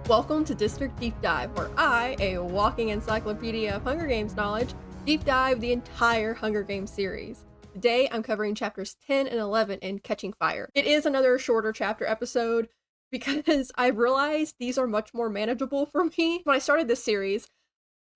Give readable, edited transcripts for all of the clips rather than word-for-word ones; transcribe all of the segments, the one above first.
Welcome to District Deep Dive, where I, a walking encyclopedia of Hunger Games knowledge, deep dive the entire Hunger Games series. Today, I'm covering chapters 10 and 11 in Catching Fire. It is another shorter chapter episode because I realized these are much more manageable for me. When I started this series,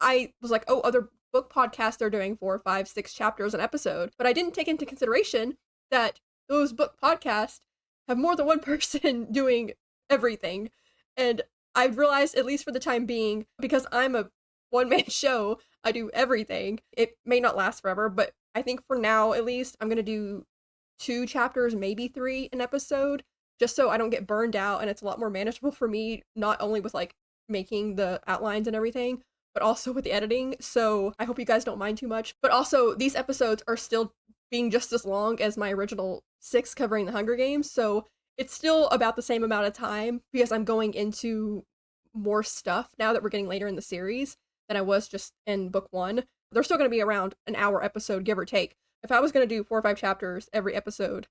I was like, oh, other book podcasts are doing 4, 5, 6 chapters an episode, but I didn't take into consideration that those book podcasts have more than one person doing everything. And I've realized, at least for the time being, because I'm a one-man show, I do everything. It may not last forever, but I think for now, at least, I'm going to do 2 chapters, maybe 3 an episode, just so I don't get burned out, and it's a lot more manageable for me, not only with, like, making the outlines and everything, but also with the editing, so I hope you guys don't mind too much. But also, these episodes are still being just as long as my original 6 covering the Hunger Games, so it's still about the same amount of time because I'm going into more stuff now that we're getting later in the series than I was just in book 1. They're still going to be around an hour episode, give or take. If I was going to do 4 or 5 chapters every episode,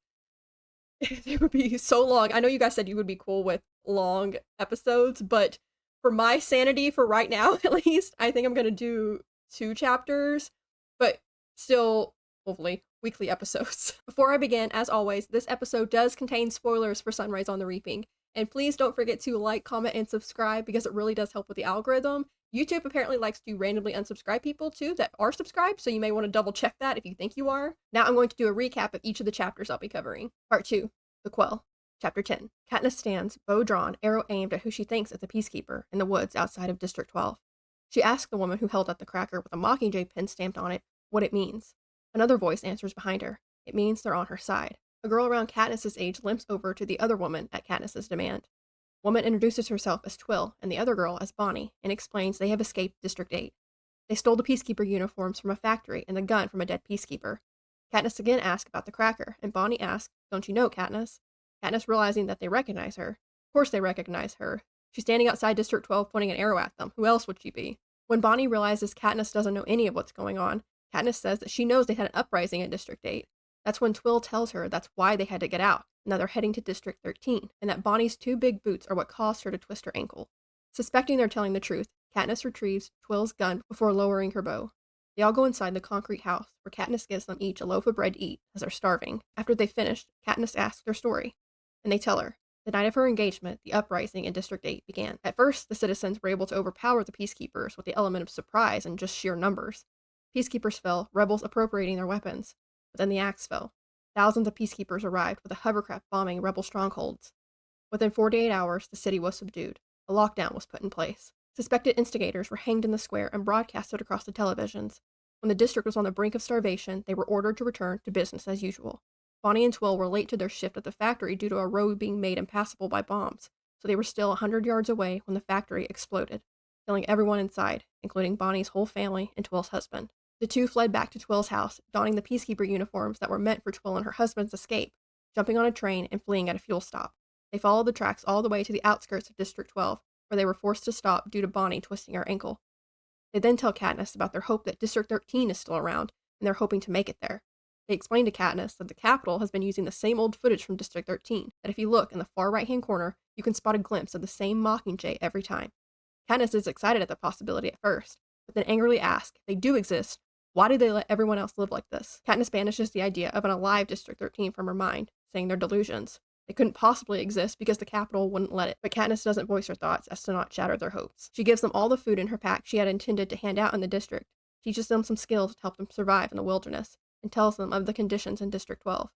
it would be so long. I know you guys said you would be cool with long episodes, but for my sanity for right now, at least, I think I'm going to do 2 chapters, but still, hopefully, weekly episodes. Before I begin, as always, this episode does contain spoilers for Sunrise on the Reaping, and please don't forget to like, comment, and subscribe because it really does help with the algorithm. YouTube apparently likes to randomly unsubscribe people too that are subscribed, so you may want to double check that if you think you are. Now I'm going to do a recap of each of the chapters I'll be covering. Part 2, The Quell. Chapter 10. Katniss stands, bow drawn, arrow aimed at who she thinks is the Peacekeeper in the woods outside of District 12. She asks the woman who held up the cracker with a Mockingjay pin stamped on it what it means. Another voice answers behind her. It means they're on her side. A girl around Katniss's age limps over to the other woman at Katniss's demand. Woman introduces herself as Twill and the other girl as Bonnie and explains they have escaped District 8. They stole the Peacekeeper uniforms from a factory and the gun from a dead Peacekeeper. Katniss again asks about the cracker, and Bonnie asks, "Don't you know, Katniss?" Katniss realizing that they recognize her. Of course they recognize her. She's standing outside District 12 pointing an arrow at them. Who else would she be? When Bonnie realizes Katniss doesn't know any of what's going on, Katniss says that she knows they had an uprising in District 8. That's when Twill tells her that's why they had to get out, and that they're heading to District 13, and that Bonnie's 2 big boots are what caused her to twist her ankle. Suspecting they're telling the truth, Katniss retrieves Twill's gun before lowering her bow. They all go inside the concrete house, where Katniss gives them each a loaf of bread to eat, as they're starving. After they've finished, Katniss asks their story, and they tell her. The night of her engagement, the uprising in District 8 began. At first, the citizens were able to overpower the Peacekeepers with the element of surprise and just sheer numbers. Peacekeepers fell, rebels appropriating their weapons. But then the axe fell. Thousands of Peacekeepers arrived with a hovercraft bombing rebel strongholds. Within 48 hours, the city was subdued. A lockdown was put in place. Suspected instigators were hanged in the square and broadcasted across the televisions. When the district was on the brink of starvation, they were ordered to return to business as usual. Bonnie and Twill were late to their shift at the factory due to a road being made impassable by bombs, so they were still 100 yards away when the factory exploded, killing everyone inside, including Bonnie's whole family and Twill's husband. The 2 fled back to Twill's house, donning the Peacekeeper uniforms that were meant for Twill and her husband's escape, jumping on a train and fleeing at a fuel stop. They followed the tracks all the way to the outskirts of District 12, where they were forced to stop due to Bonnie twisting her ankle. They then tell Katniss about their hope that District 13 is still around, and they're hoping to make it there. They explain to Katniss that the Capitol has been using the same old footage from District 13, that if you look in the far right-hand corner, you can spot a glimpse of the same Mockingjay every time. Katniss is excited at the possibility at first, but then angrily asks, if they do exist, why do they let everyone else live like this? Katniss banishes the idea of an alive District 13 from her mind, saying they're delusions. They couldn't possibly exist because the Capitol wouldn't let it, but Katniss doesn't voice her thoughts as to not shatter their hopes. She gives them all the food in her pack she had intended to hand out in the district, teaches them some skills to help them survive in the wilderness, and tells them of the conditions in District 12.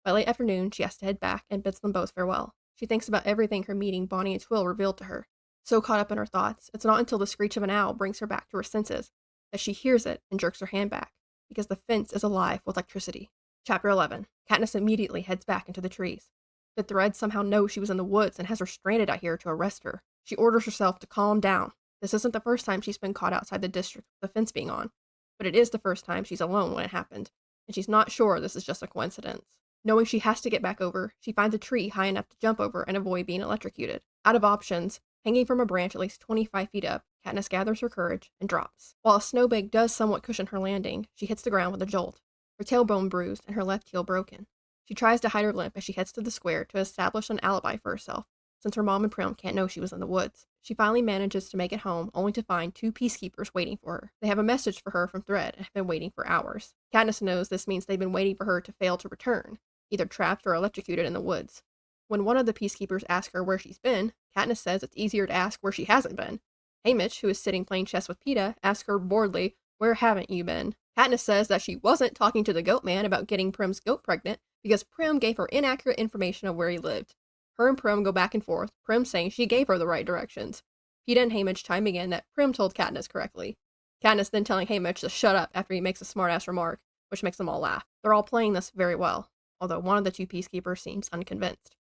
By late afternoon, she has to head back and bids them both farewell. She thinks about everything her meeting Bonnie and Twill revealed to her. So caught up in her thoughts, it's not until the screech of an owl brings her back to her senses that she hears it and jerks her hand back, because the fence is alive with electricity. Chapter 11. Katniss immediately heads back into the trees. The Thread somehow knows she was in the woods and has her stranded out here to arrest her. She orders herself to calm down. This isn't the first time she's been caught outside the district with the fence being on, but it is the first time she's alone when it happened, and she's not sure this is just a coincidence. Knowing she has to get back over, she finds a tree high enough to jump over and avoid being electrocuted. Out of options, hanging from a branch at least 25 feet up, Katniss gathers her courage and drops. While a snowbank does somewhat cushion her landing, she hits the ground with a jolt, her tailbone bruised and her left heel broken. She tries to hide her limp as she heads to the square to establish an alibi for herself, since her mom and Prim can't know she was in the woods. She finally manages to make it home, only to find 2 peacekeepers waiting for her. They have a message for her from Thread and have been waiting for hours. Katniss knows this means they've been waiting for her to fail to return, either trapped or electrocuted in the woods. When one of the peacekeepers asks her where she's been, Katniss says it's easier to ask where she hasn't been. Haymitch, who is sitting playing chess with Peeta, asks her boredly, "Where haven't you been?" Katniss says that she wasn't talking to the goat man about getting Prim's goat pregnant because Prim gave her inaccurate information of where he lived. Her and Prim go back and forth, Prim saying she gave her the right directions. Peeta and Haymitch chiming in that Prim told Katniss correctly. Katniss then telling Haymitch to shut up after he makes a smart-ass remark, which makes them all laugh. They're all playing this very well, although one of the 2 peacekeepers seems unconvinced.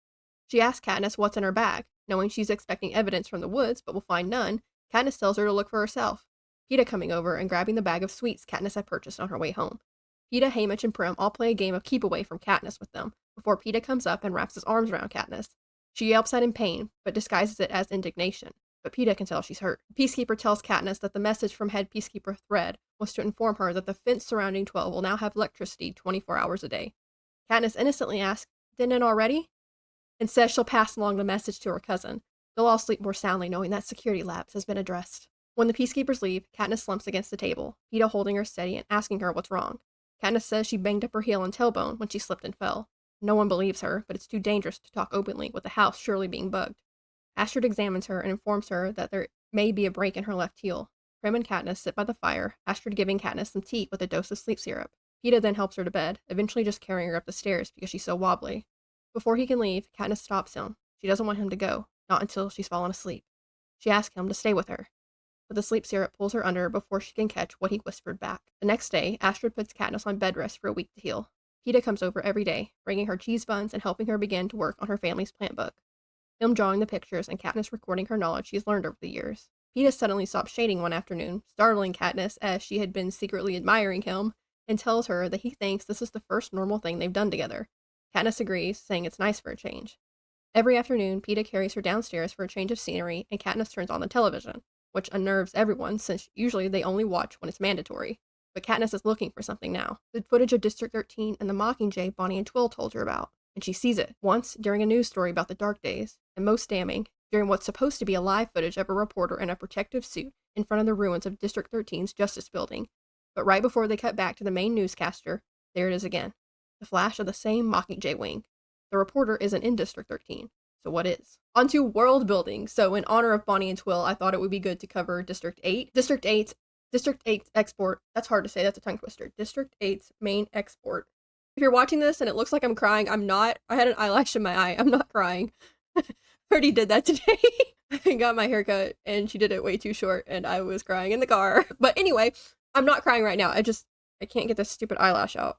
She asks Katniss what's in her bag, knowing she's expecting evidence from the woods but will find none. Katniss tells her to look for herself. Peeta coming over and grabbing the bag of sweets Katniss had purchased on her way home. Peeta, Haymitch, and Prim all play a game of keep away from Katniss with them, before Peeta comes up and wraps his arms around Katniss. She yelps at in pain, but disguises it as indignation, but Peeta can tell she's hurt. The Peacekeeper tells Katniss that the message from head Peacekeeper Thread was to inform her that the fence surrounding 12 will now have electricity 24 hours a day. Katniss innocently asks, "Didn't it already?" and says she'll pass along the message to her cousin. They'll all sleep more soundly knowing that security lapse has been addressed. When the peacekeepers leave, Katniss slumps against the table, Peeta holding her steady and asking her what's wrong. Katniss says she banged up her heel and tailbone when she slipped and fell. No one believes her, but it's too dangerous to talk openly with the house surely being bugged. Astrid examines her and informs her that there may be a break in her left heel. Prim and Katniss sit by the fire, Astrid giving Katniss some tea with a dose of sleep syrup. Peeta then helps her to bed, eventually just carrying her up the stairs because she's so wobbly. Before he can leave, Katniss stops him. She doesn't want him to go, not until she's fallen asleep. She asks him to stay with her, but the sleep syrup pulls her under before she can catch what he whispered back. The next day, Astrid puts Katniss on bed rest for a week to heal. Peeta comes over every day, bringing her cheese buns and helping her begin to work on her family's plant book. Him drawing the pictures and Katniss recording her knowledge she's learned over the years. Peeta suddenly stops shading one afternoon, startling Katniss as she had been secretly admiring him, and tells her that he thinks this is the first normal thing they've done together. Katniss agrees, saying it's nice for a change. Every afternoon, Peeta carries her downstairs for a change of scenery, and Katniss turns on the television, which unnerves everyone since usually they only watch when it's mandatory. But Katniss is looking for something now. The footage of District 13 and the Mockingjay Bonnie and Twill told her about, and she sees it, once during a news story about the Dark Days, and most damning, during what's supposed to be a live footage of a reporter in a protective suit in front of the ruins of District 13's Justice Building. But right before they cut back to the main newscaster, there it is again. The flash of the same Mockingjay wing. The reporter isn't in District 13, so what is? Onto world building. So in honor of Bonnie and Twill, I thought it would be good to cover District 8. District 8's export, that's hard to say, that's a tongue twister. District 8's main export. If you're watching this and it looks like I'm crying, I'm not. I had an eyelash in my eye. I'm not crying. Already did that today. I got my haircut and she did it way too short and I was crying in the car. But anyway, I'm not crying right now. I can't get this stupid eyelash out.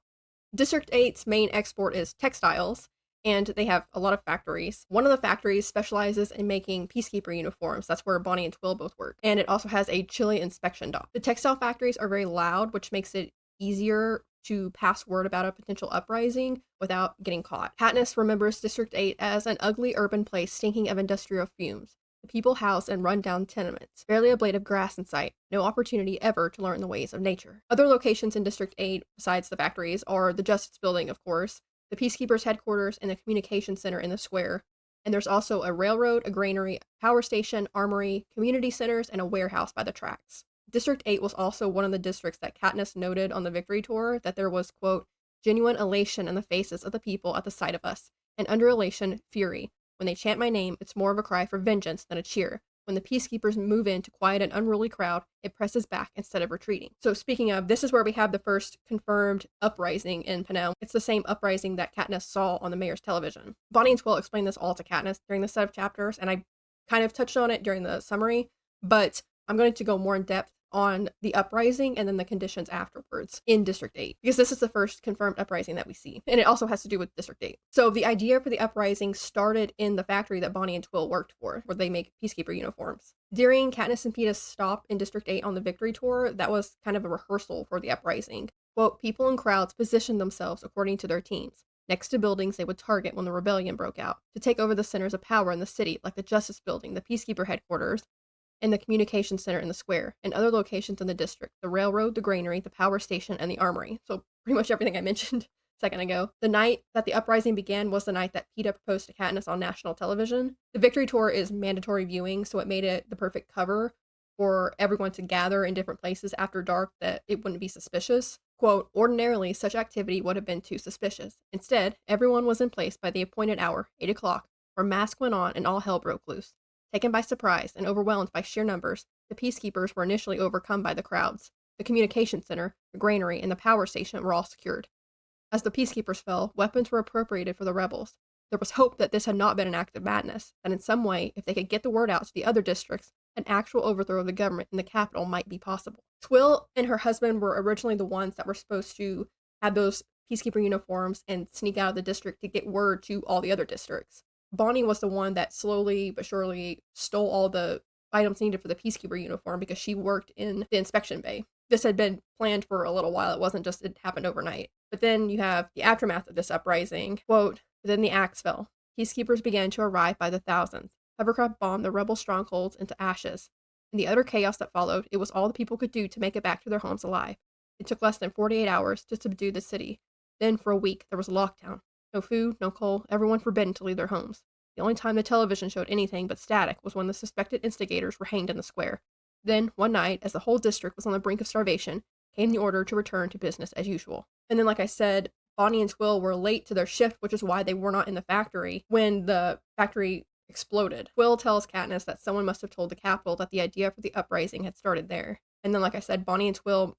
District 8's main export is textiles, and they have a lot of factories. One of the factories specializes in making peacekeeper uniforms. That's where Bonnie and Twill both work. And it also has a chili inspection dock. The textile factories are very loud, which makes it easier to pass word about a potential uprising without getting caught. Katniss remembers District 8 as an ugly urban place stinking of industrial fumes. The people housed in run-down tenements, barely a blade of grass in sight, no opportunity ever to learn the ways of nature. Other locations in District 8, besides the factories, are the Justice Building, of course, the Peacekeepers' headquarters, and the Communication Center in the square. And there's also a railroad, a granary, a power station, armory, community centers, and a warehouse by the tracks. District 8 was also one of the districts that Katniss noted on the victory tour that there was, quote, genuine elation in the faces of the people at the sight of us, and under elation, fury. When they chant my name, it's more of a cry for vengeance than a cheer. When the peacekeepers move in to quiet an unruly crowd, it presses back instead of retreating. So speaking of, this is where we have the first confirmed uprising in Panem. It's the same uprising that Katniss saw on the mayor's television. Bonnie and Twill explained this all to Katniss during the set of chapters, and I kind of touched on it during the summary, but I'm going to go more in depth on the uprising and then the conditions afterwards in District 8, because this is the first confirmed uprising that we see, and it also has to do with District 8. So the idea for the uprising started in the factory that Bonnie and Twill worked for, where they make peacekeeper uniforms. During Katniss and Peeta's stop in District 8 on the victory tour, that was kind of a rehearsal for the uprising. Quote, people in crowds positioned themselves according to their teams, next to buildings they would target when the rebellion broke out, to take over the centers of power in the city, like the Justice Building, the Peacekeeper headquarters, and the Communication Center in the square, and other locations in the district, the railroad, the granary, the power station, and the armory. So pretty much everything I mentioned. second ago. The night that the uprising began was the night that PETA proposed to Katniss on national television. The Victory Tour is mandatory viewing, so it made it the perfect cover for everyone to gather in different places after dark that it wouldn't be suspicious. Quote, ordinarily, such activity would have been too suspicious. Instead, everyone was in place by the appointed hour, 8 o'clock, where masks went on and all hell broke loose. Taken by surprise and overwhelmed by sheer numbers, the peacekeepers were initially overcome by the crowds. The communication center, the granary, and the power station were all secured. As the peacekeepers fell, weapons were appropriated for the rebels. There was hope that this had not been an act of madness, that in some way, if they could get the word out to the other districts, an actual overthrow of the government in the capital might be possible. Twill and her husband were originally the ones that were supposed to have those peacekeeper uniforms and sneak out of the district to get word to all the other districts. Bonnie was the one that slowly but surely stole all the items needed for the peacekeeper uniform because she worked in the inspection bay. This had been planned for a little while. It wasn't just it happened overnight. But then you have the aftermath of this uprising. Quote, then the axe fell. Peacekeepers began to arrive by the thousands. Hovercraft bombed the rebel strongholds into ashes. In the utter chaos that followed, it was all the people could do to make it back to their homes alive. It took less than 48 hours to subdue the city. Then, for a week, there was a lockdown. No food, no coal, everyone forbidden to leave their homes. The only time the television showed anything but static was when the suspected instigators were hanged in the square. Then, one night, as the whole district was on the brink of starvation, came the order to return to business as usual. And then, like I said, Bonnie and Twill were late to their shift, which is why they were not in the factory when the factory exploded. Twill tells Katniss that someone must have told the capital that the idea for the uprising had started there. And then, like I said, Bonnie and Twill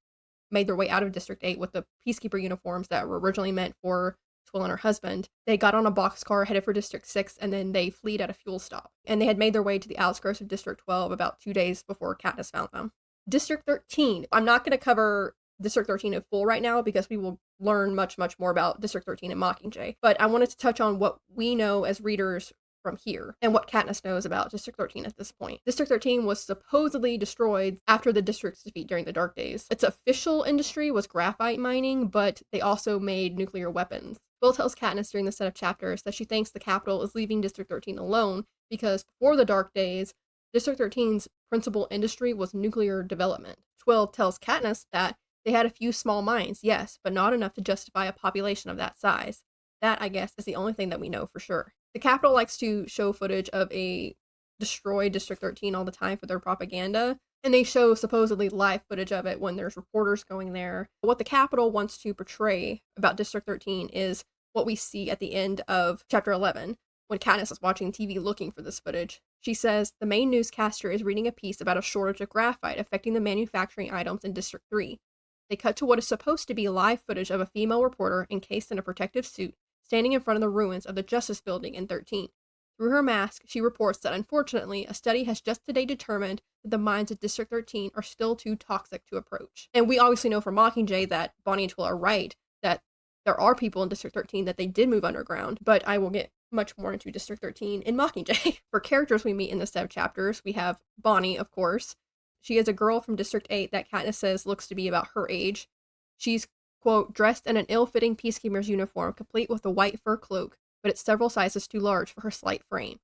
made their way out of District 8 with the peacekeeper uniforms that were originally meant for Twill and her husband. They got on a boxcar, headed for District 6, and then they fled at a fuel stop. And they had made their way to the outskirts of District 12 about 2 days before Katniss found them. District 13. I'm not going to cover District 13 in full right now because we will learn much, much more about District 13 and Mockingjay. But I wanted to touch on what we know as readers from here and what Katniss knows about District 13 at this point. District 13 was supposedly destroyed after the district's defeat during the Dark Days. Its official industry was graphite mining, but they also made nuclear weapons. Will tells Katniss during the set of chapters that she thinks the capital is leaving District 13 alone because before the Dark Days, District 13's principal industry was nuclear development. Twill tells Katniss that they had a few small mines, yes, but not enough to justify a population of that size. That, I guess, is the only thing that we know for sure. The Capitol likes to show footage of a destroyed District 13 all the time for their propaganda, and they show supposedly live footage of it when there's reporters going there. What the Capitol wants to portray about District 13 is what we see at the end of Chapter 11, when Katniss is watching TV looking for this footage. She says, the main newscaster is reading a piece about a shortage of graphite affecting the manufacturing items in District 3. They cut to what is supposed to be live footage of a female reporter encased in a protective suit standing in front of the ruins of the Justice Building in 13. Through her mask, she reports that unfortunately, a study has just today determined that the mines of District 13 are still too toxic to approach. And we obviously know from Mockingjay that Bonnie and Twill are right, that there are people in District 13 that they did move underground, but I will get much more into District 13 in Mockingjay. For characters we meet in the set of chapters, we have Bonnie, of course. She is a girl from District 8 that Katniss says looks to be about her age. She's, quote, dressed in an ill-fitting peacekeeper's uniform, complete with a white fur cloak, but it's several sizes too large for her slight frame.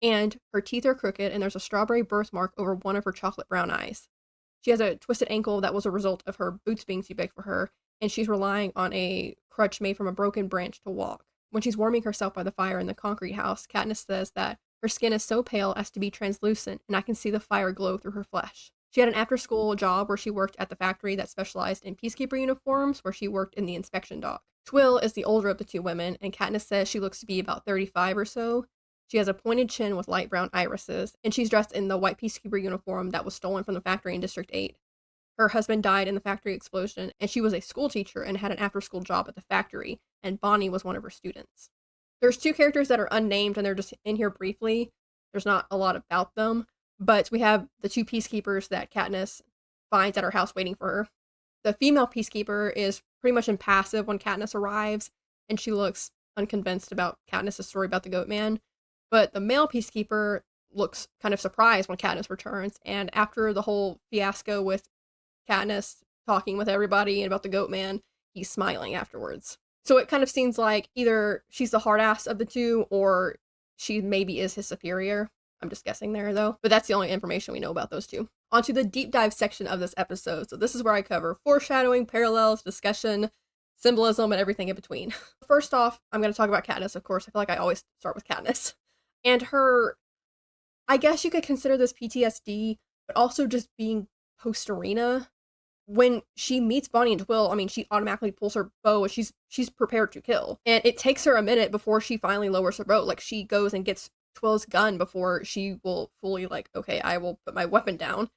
And her teeth are crooked, and there's a strawberry birthmark over one of her chocolate brown eyes. She has a twisted ankle that was a result of her boots being too big for her, and she's relying on a crutch made from a broken branch to walk. When she's warming herself by the fire in the concrete house, Katniss says that her skin is so pale as to be translucent, and I can see the fire glow through her flesh. She had an after-school job where she worked at the factory that specialized in peacekeeper uniforms, where she worked in the inspection dock. Twill is the older of the two women, and Katniss says she looks to be about 35 or so. She has a pointed chin with light brown irises, and she's dressed in the white peacekeeper uniform that was stolen from the factory in District 8. Her husband died in the factory explosion, and she was a school teacher and had an after-school job at the factory, and Bonnie was one of her students. There's two characters that are unnamed, and they're just in here briefly. There's not a lot about them, but we have the two peacekeepers that Katniss finds at her house waiting for her. The female peacekeeper is pretty much impassive when Katniss arrives, and she looks unconvinced about Katniss' story about the Goat Man. But the male peacekeeper looks kind of surprised when Katniss returns, and after the whole fiasco with Katniss talking with everybody about the Goat Man, he's smiling afterwards. So it kind of seems like either she's the hard ass of the two, or she maybe is his superior. I'm just guessing there, though. But that's the only information we know about those two. Onto the deep dive section of this episode. So this is where I cover foreshadowing, parallels, discussion, symbolism, and everything in between. First off, I'm going to talk about Katniss, of course. I feel like I always start with Katniss. And her, I guess you could consider this PTSD, but also just being post-arena. When she meets Bonnie and Twill, I mean, she automatically pulls her bow and she's prepared to kill. And it takes her a minute before she finally lowers her bow. Like, she goes and gets Twill's gun before she will fully, like, okay, I will put my weapon down.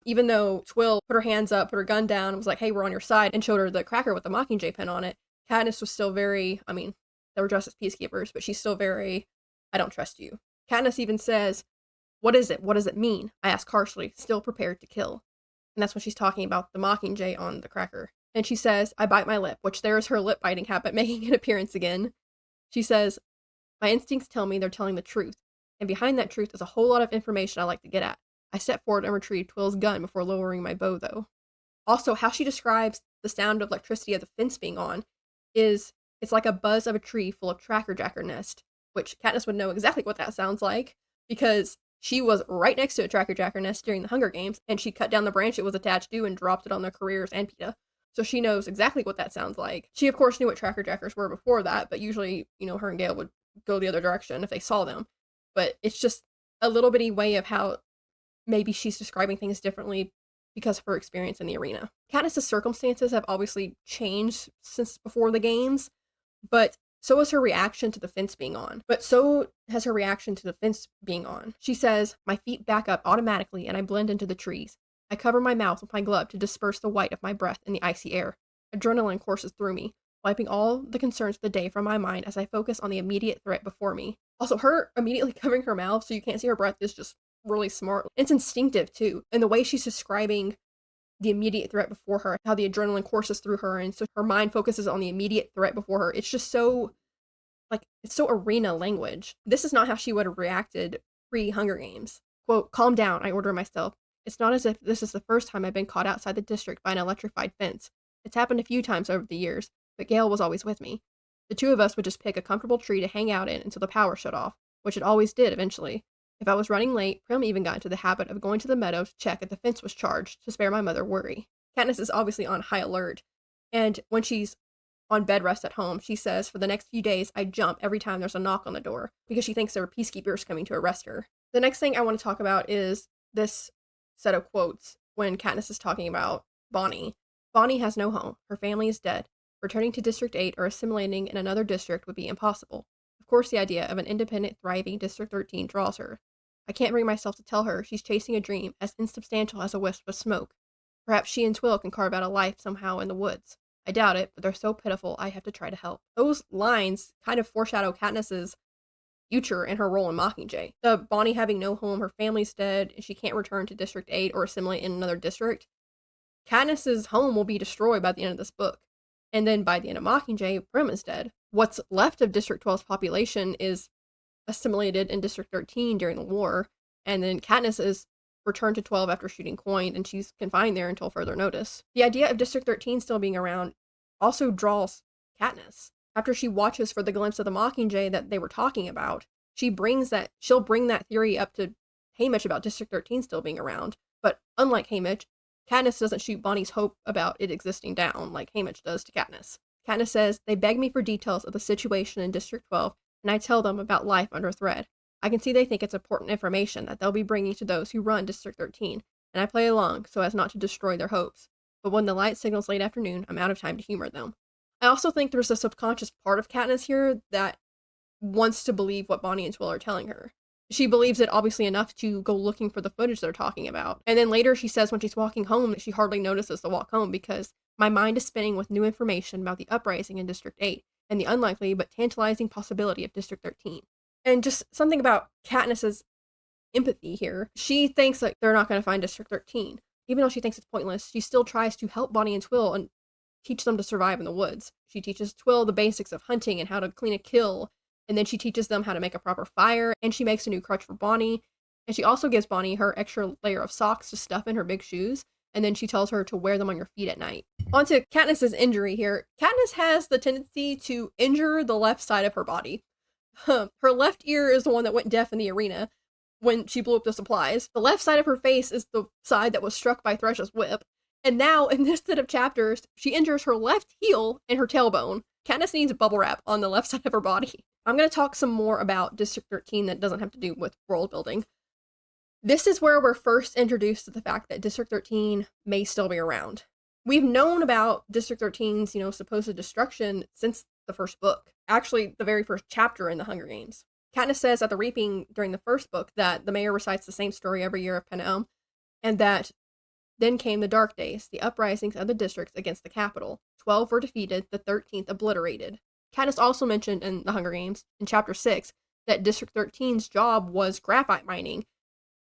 Even though Twill put her hands up, put her gun down, and was like, hey, we're on your side, and showed her the cracker with the Mockingjay pin on it, Katniss was still very, I mean, they were dressed as peacekeepers, but she's still very, I don't trust you. Katniss even says, what is it? What does it mean? I ask harshly, still prepared to kill. And that's when she's talking about the Mockingjay on the cracker. And she says, I bite my lip, which there is her lip biting habit making an appearance again. She says, my instincts tell me they're telling the truth, and behind that truth is a whole lot of information I like to get at. I step forward and retrieve Twill's gun before lowering my bow, though. Also, how she describes the sound of electricity of the fence being on is, it's like a buzz of a tree full of tracker-jacker nest, which Katniss would know exactly what that sounds like, because she was right next to a tracker-jacker nest during the Hunger Games, and she cut down the branch it was attached to and dropped it on their careers and Peeta. So she knows exactly what that sounds like. She, of course, knew what tracker-jackers were before that, but usually, you know, her and Gale would go the other direction if they saw them. But it's just a little bitty way of how maybe she's describing things differently because of her experience in the arena. Katniss's circumstances have obviously changed since before the games, but so has her reaction to the fence being on. She says, my feet back up automatically and I blend into the trees. I cover my mouth with my glove to disperse the white of my breath in the icy air. Adrenaline courses through me, wiping all the concerns of the day from my mind as I focus on the immediate threat before me. Also, her immediately covering her mouth so you can't see her breath is just really smart. It's instinctive, too. And the way she's describing the immediate threat before her, how the adrenaline courses through her, and so her mind focuses on the immediate threat before her. It's just so, like, it's so arena language. This is not how she would have reacted pre-Hunger Games. Quote, calm down, I order myself. It's not as if this is the first time I've been caught outside the district by an electrified fence. It's happened a few times over the years, but Gale was always with me. The two of us would just pick a comfortable tree to hang out in until the power shut off, which it always did eventually. If I was running late, Prim even got into the habit of going to the meadow to check if the fence was charged to spare my mother worry. Katniss is obviously on high alert, and when she's on bed rest at home, she says, for the next few days, I jump every time there's a knock on the door, because she thinks there are peacekeepers coming to arrest her. The next thing I want to talk about is this set of quotes when Katniss is talking about Bonnie. Bonnie has no home. Her family is dead. Returning to District 8 or assimilating in another district would be impossible. Of course, the idea of an independent, thriving District 13 draws her. I can't bring myself to tell her she's chasing a dream as insubstantial as a wisp of smoke. Perhaps she and Twill can carve out a life somehow in the woods. I doubt it, but they're so pitiful I have to try to help. Those lines kind of foreshadow Katniss's future and her role in Mockingjay. The Bonnie having no home, her family's dead, and she can't return to District 8 or assimilate in another district. Katniss's home will be destroyed by the end of this book. And then by the end of Mockingjay, Prim is dead. What's left of District 12's population is assimilated in District 13 during the war, and then Katniss is returned to 12 after shooting Coin, and she's confined there until further notice. The idea of District 13 still being around also draws Katniss. After she watches for the glimpse of the Mockingjay that they were talking about, she'll bring that theory up to Haymitch about District 13 still being around. But unlike Haymitch, Katniss doesn't shoot Bonnie's hope about it existing down like Haymitch does to Katniss. Katniss says, they beg me for details of the situation in District 12, and I tell them about life under threat. I can see they think it's important information that they'll be bringing to those who run District 13, and I play along so as not to destroy their hopes. But when the light signals late afternoon, I'm out of time to humor them. I also think there's a subconscious part of Katniss here that wants to believe what Bonnie and Twill are telling her. She believes it obviously enough to go looking for the footage they're talking about. And then later she says when she's walking home that she hardly notices the walk home because my mind is spinning with new information about the uprising in District 8 and the unlikely but tantalizing possibility of District 13. And just something about Katniss's empathy here. She thinks that they're not going to find District 13. Even though she thinks it's pointless, she still tries to help Bonnie and Twill and teach them to survive in the woods. She teaches Twill the basics of hunting and how to clean a kill, and then she teaches them how to make a proper fire, and she makes a new crutch for Bonnie, and she also gives Bonnie her extra layer of socks to stuff in her big shoes, and then she tells her to wear them on your feet at night. On to Katniss's injury here. Katniss has the tendency to injure the left side of her body. Her left ear is the one that went deaf in the arena when she blew up the supplies. The left side of her face is the side that was struck by Thresh's whip, And now, in this set of chapters, she injures her left heel and her tailbone. Katniss needs bubble wrap on the left side of her body. I'm going to talk some more about District 13 that doesn't have to do with world building. This is where we're first introduced to the fact that District 13 may still be around. We've known about District 13's, supposed destruction since the first book. Actually, the very first chapter in the Hunger Games. Katniss says at the Reaping during the first book that the mayor recites the same story every year of Panem, and that then came the Dark Days, the uprisings of the districts against the capital. 12 were defeated, the 13th obliterated. Katniss also mentioned in the Hunger Games, in Chapter 6, that District 13's job was graphite mining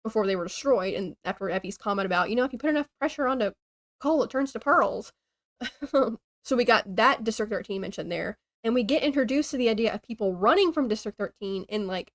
before they were destroyed, and after Effie's comment about, if you put enough pressure onto coal, it turns to pearls. So we got that District 13 mentioned there, and we get introduced to the idea of people running from District 13 in,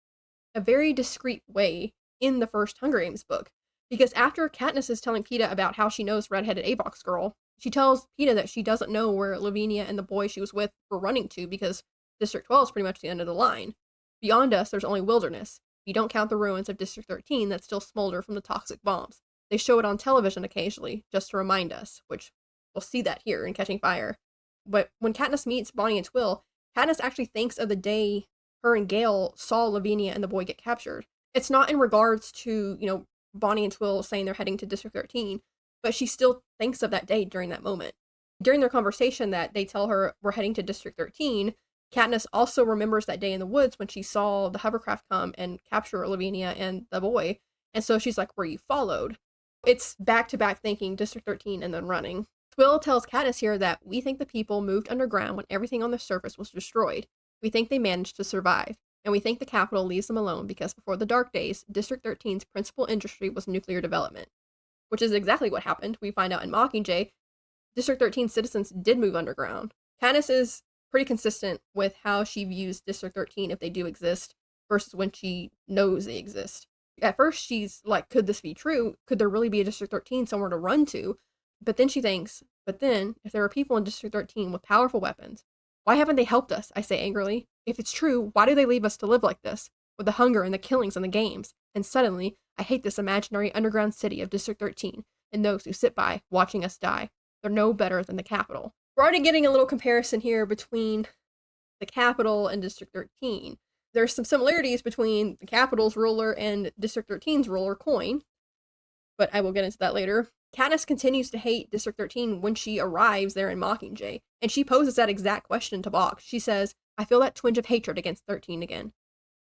a very discreet way in the first Hunger Games book. Because after Katniss is telling Peeta about how she knows redheaded Avox girl, she tells Peeta that she doesn't know where Lavinia and the boy she was with were running to because District 12 is pretty much the end of the line. Beyond us, there's only wilderness. If you don't count the ruins of District 13 that still smolder from the toxic bombs. They show it on television occasionally, just to remind us, which we'll see that here in Catching Fire. But when Katniss meets Bonnie and Twill, Katniss actually thinks of the day her and Gale saw Lavinia and the boy get captured. It's not in regards to, Bonnie and Twill saying they're heading to District 13, but she still thinks of that day during that moment. During their conversation that they tell her we're heading to District 13, Katniss also remembers that day in the woods when she saw the hovercraft come and capture Lavinia and the boy, and so she's like, were you followed? It's back-to-back thinking District 13 and then running. Twill tells Katniss here that we think the people moved underground when everything on the surface was destroyed. We think they managed to survive. And we think the capital leaves them alone because before the Dark Days, District 13's principal industry was nuclear development. Which is exactly what happened. We find out in Mockingjay, District 13 citizens did move underground. Katniss is pretty consistent with how she views District 13 if they do exist, versus when she knows they exist. At first, she's like, could this be true? Could there really be a District 13 somewhere to run to? But then she thinks, if there are people in District 13 with powerful weapons, why haven't they helped us? I say angrily. If it's true, why do they leave us to live like this? With the hunger and the killings and the games. And suddenly, I hate this imaginary underground city of District 13 and those who sit by, watching us die. They're no better than the capital. We're already getting a little comparison here between the capital and District 13. There's some similarities between the capital's ruler and District 13's ruler, Coin, but I will get into that later. Katniss continues to hate District 13 when she arrives there in Mockingjay, and she poses that exact question to Bach. She says, I feel that twinge of hatred against 13 again.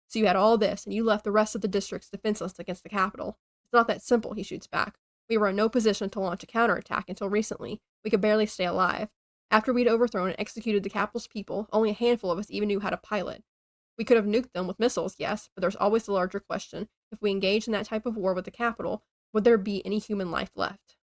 So you had all this, and you left the rest of the districts defenseless against the capital. It's not that simple, he shoots back. We were in no position to launch a counterattack until recently. We could barely stay alive. After we'd overthrown and executed the capital's people, only a handful of us even knew how to pilot. We could have nuked them with missiles, yes, but there's always the larger question. If we engaged in that type of war with the capital, would there be any human life left?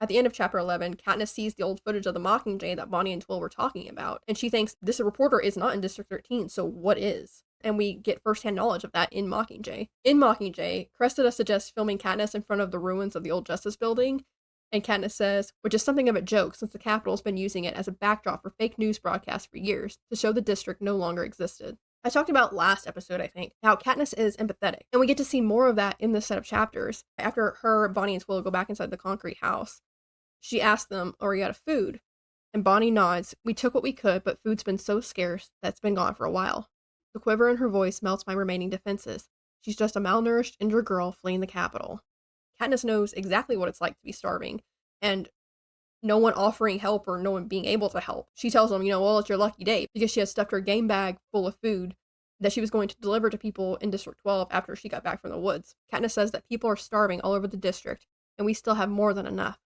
At the end of Chapter 11, Katniss sees the old footage of the Mockingjay that Bonnie and Twill were talking about, and she thinks, this reporter is not in District 13, so what is? And we get first-hand knowledge of that in Mockingjay. In Mockingjay, Cressida suggests filming Katniss in front of the ruins of the old Justice Building, and Katniss says, which is something of a joke since the Capitol's been using it as a backdrop for fake news broadcasts for years to show the district no longer existed. I talked about last episode, I think, how Katniss is empathetic, and we get to see more of that in this set of chapters. After her, Bonnie and Twill go back inside the concrete house, she asks them, are you out of food? And Bonnie nods, we took what we could, but food's been so scarce that it's been gone for a while. The quiver in her voice melts my remaining defenses. She's just a malnourished, injured girl fleeing the capital. Katniss knows exactly what it's like to be starving, and no one offering help or no one being able to help. She tells them, well, it's your lucky day, because she had stuffed her game bag full of food that she was going to deliver to people in District 12 after she got back from the woods. Katniss says that people are starving all over the district, and we still have more than enough.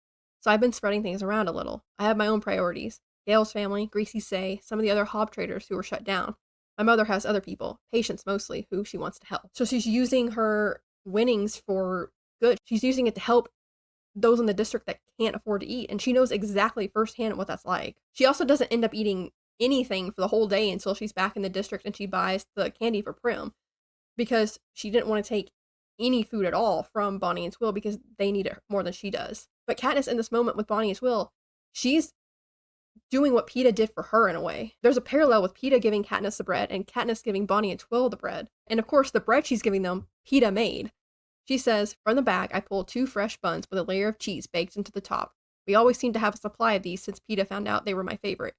So I've been spreading things around a little. I have my own priorities. Gale's family, Greasy Say, some of the other hob traders who were shut down. My mother has other people, patients mostly, who she wants to help. So she's using her winnings for good. She's using it to help those in the district that can't afford to eat, and she knows exactly firsthand what that's like. She also doesn't end up eating anything for the whole day until she's back in the district and she buys the candy for Prim, because she didn't want to take any food at all from Bonnie and Twill because they need it more than she does. But Katniss, in this moment with Bonnie and Twill, she's doing what Peeta did for her in a way. There's a parallel with Peeta giving Katniss the bread and Katniss giving Bonnie and Twill the bread. And of course, the bread she's giving them, Peeta made. She says, from the bag, I pulled 2 fresh buns with a layer of cheese baked into the top. We always seem to have a supply of these since PETA found out they were my favorite.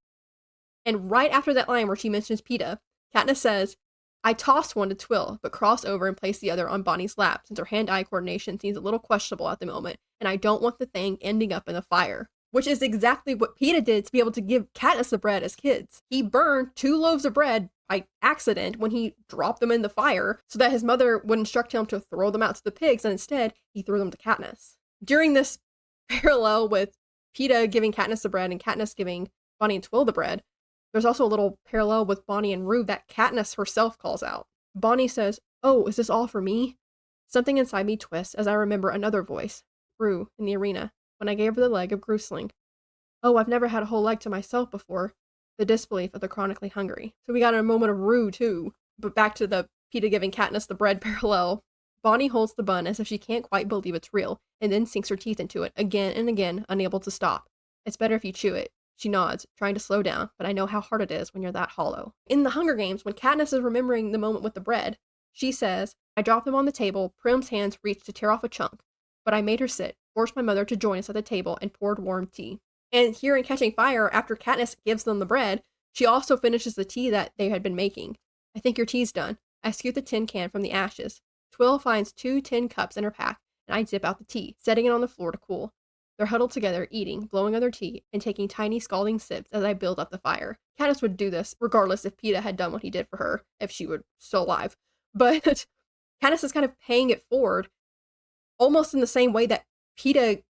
And right after that line where she mentions PETA, Katniss says, I tossed one to Twill, but crossed over and placed the other on Bonnie's lap since her hand-eye coordination seems a little questionable at the moment, and I don't want the thing ending up in the fire. Which is exactly what PETA did to be able to give Katniss the bread as kids. He burned 2 loaves of bread by accident when he dropped them in the fire so that his mother would instruct him to throw them out to the pigs, and instead, he threw them to Katniss. During this parallel with PETA giving Katniss the bread and Katniss giving Bonnie and Twill the bread, there's also a little parallel with Bonnie and Rue that Katniss herself calls out. Bonnie says, oh, is this all for me? Something inside me twists as I remember another voice, Rue, in the arena, when I gave her the leg of Grusling. Oh, I've never had a whole leg to myself before. The disbelief of the chronically hungry. So we got a moment of Rue, too. But back to the PETA giving Katniss the bread parallel. Bonnie holds the bun as if she can't quite believe it's real, and then sinks her teeth into it, again and again, unable to stop. It's better if you chew it. She nods, trying to slow down, but I know how hard it is when you're that hollow. In the Hunger Games, when Katniss is remembering the moment with the bread, she says, I dropped them on the table, Prim's hands reached to tear off a chunk, but I made her sit, forced my mother to join us at the table, and poured warm tea. And here in Catching Fire, after Katniss gives them the bread, she also finishes the tea that they had been making. I think your tea's done. I scoot the tin can from the ashes. Twill finds 2 tin cups in her pack, and I dip out the tea, setting it on the floor to cool. They're huddled together, eating, blowing on their tea, and taking tiny scalding sips as I build up the fire. Katniss would do this, regardless if PETA had done what he did for her, if she were still alive. But Katniss is kind of paying it forward, almost in the same way that PETA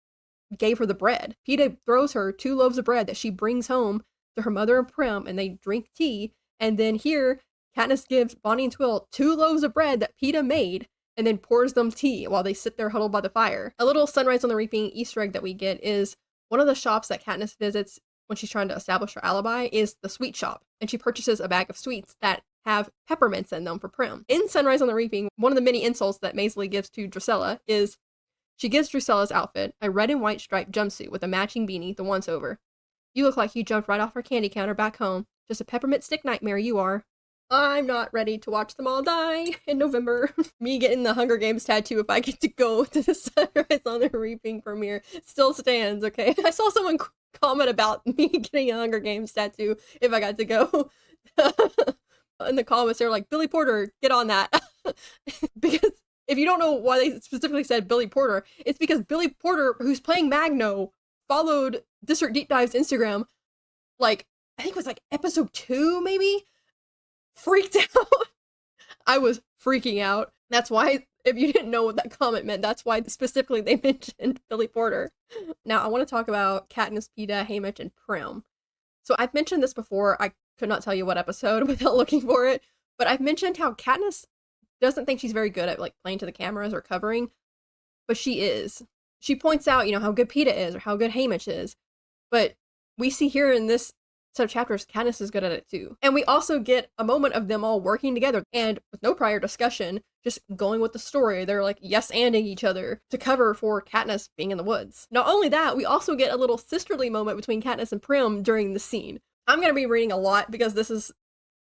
gave her the bread. PETA throws her 2 loaves of bread that she brings home to her mother and Prim, and they drink tea, and then here, Katniss gives Bonnie and Twill 2 loaves of bread that PETA made, and then pours them tea while they sit there huddled by the fire. A little Sunrise on the Reaping Easter egg that we get is one of the shops that Katniss visits when she's trying to establish her alibi is the sweet shop, and she purchases a bag of sweets that have peppermints in them for Prim. In Sunrise on the Reaping, one of the many insults that Maisley gives to Drusilla is she gives Drusilla's outfit a red and white striped jumpsuit with a matching beanie the once over. You look like you jumped right off our candy counter back home. Just a peppermint stick nightmare you are. I'm not ready to watch them all die in November. Me getting the Hunger Games tattoo if I get to go to the Sunrise on the Reaping premiere still stands, okay? I saw someone comment about me getting a Hunger Games tattoo if I got to go. In the comments, they're like, Billy Porter, get on that. Because if you don't know why they specifically said Billy Porter, it's because Billy Porter, who's playing Magno, followed District Deep Dive's Instagram, like, I think it was like episode 2, maybe? Freaked out. I was freaking out. That's why, if you didn't know what that comment meant, that's why specifically they mentioned Billy Porter. Now, I want to talk about Katniss, PETA, Haymitch, and Prim. So I've mentioned this before. I could not tell you what episode without looking for it, but I've mentioned how Katniss doesn't think she's very good at like playing to the cameras or covering, but she is. She points out, you know, how good PETA is or how good Haymitch is, but we see here in this set of chapters, Katniss is good at it too. And we also get a moment of them all working together and with no prior discussion, just going with the story. They're like yes-anding each other to cover for Katniss being in the woods. Not only that, we also get a little sisterly moment between Katniss and Prim during the scene. I'm going to be reading a lot because this is,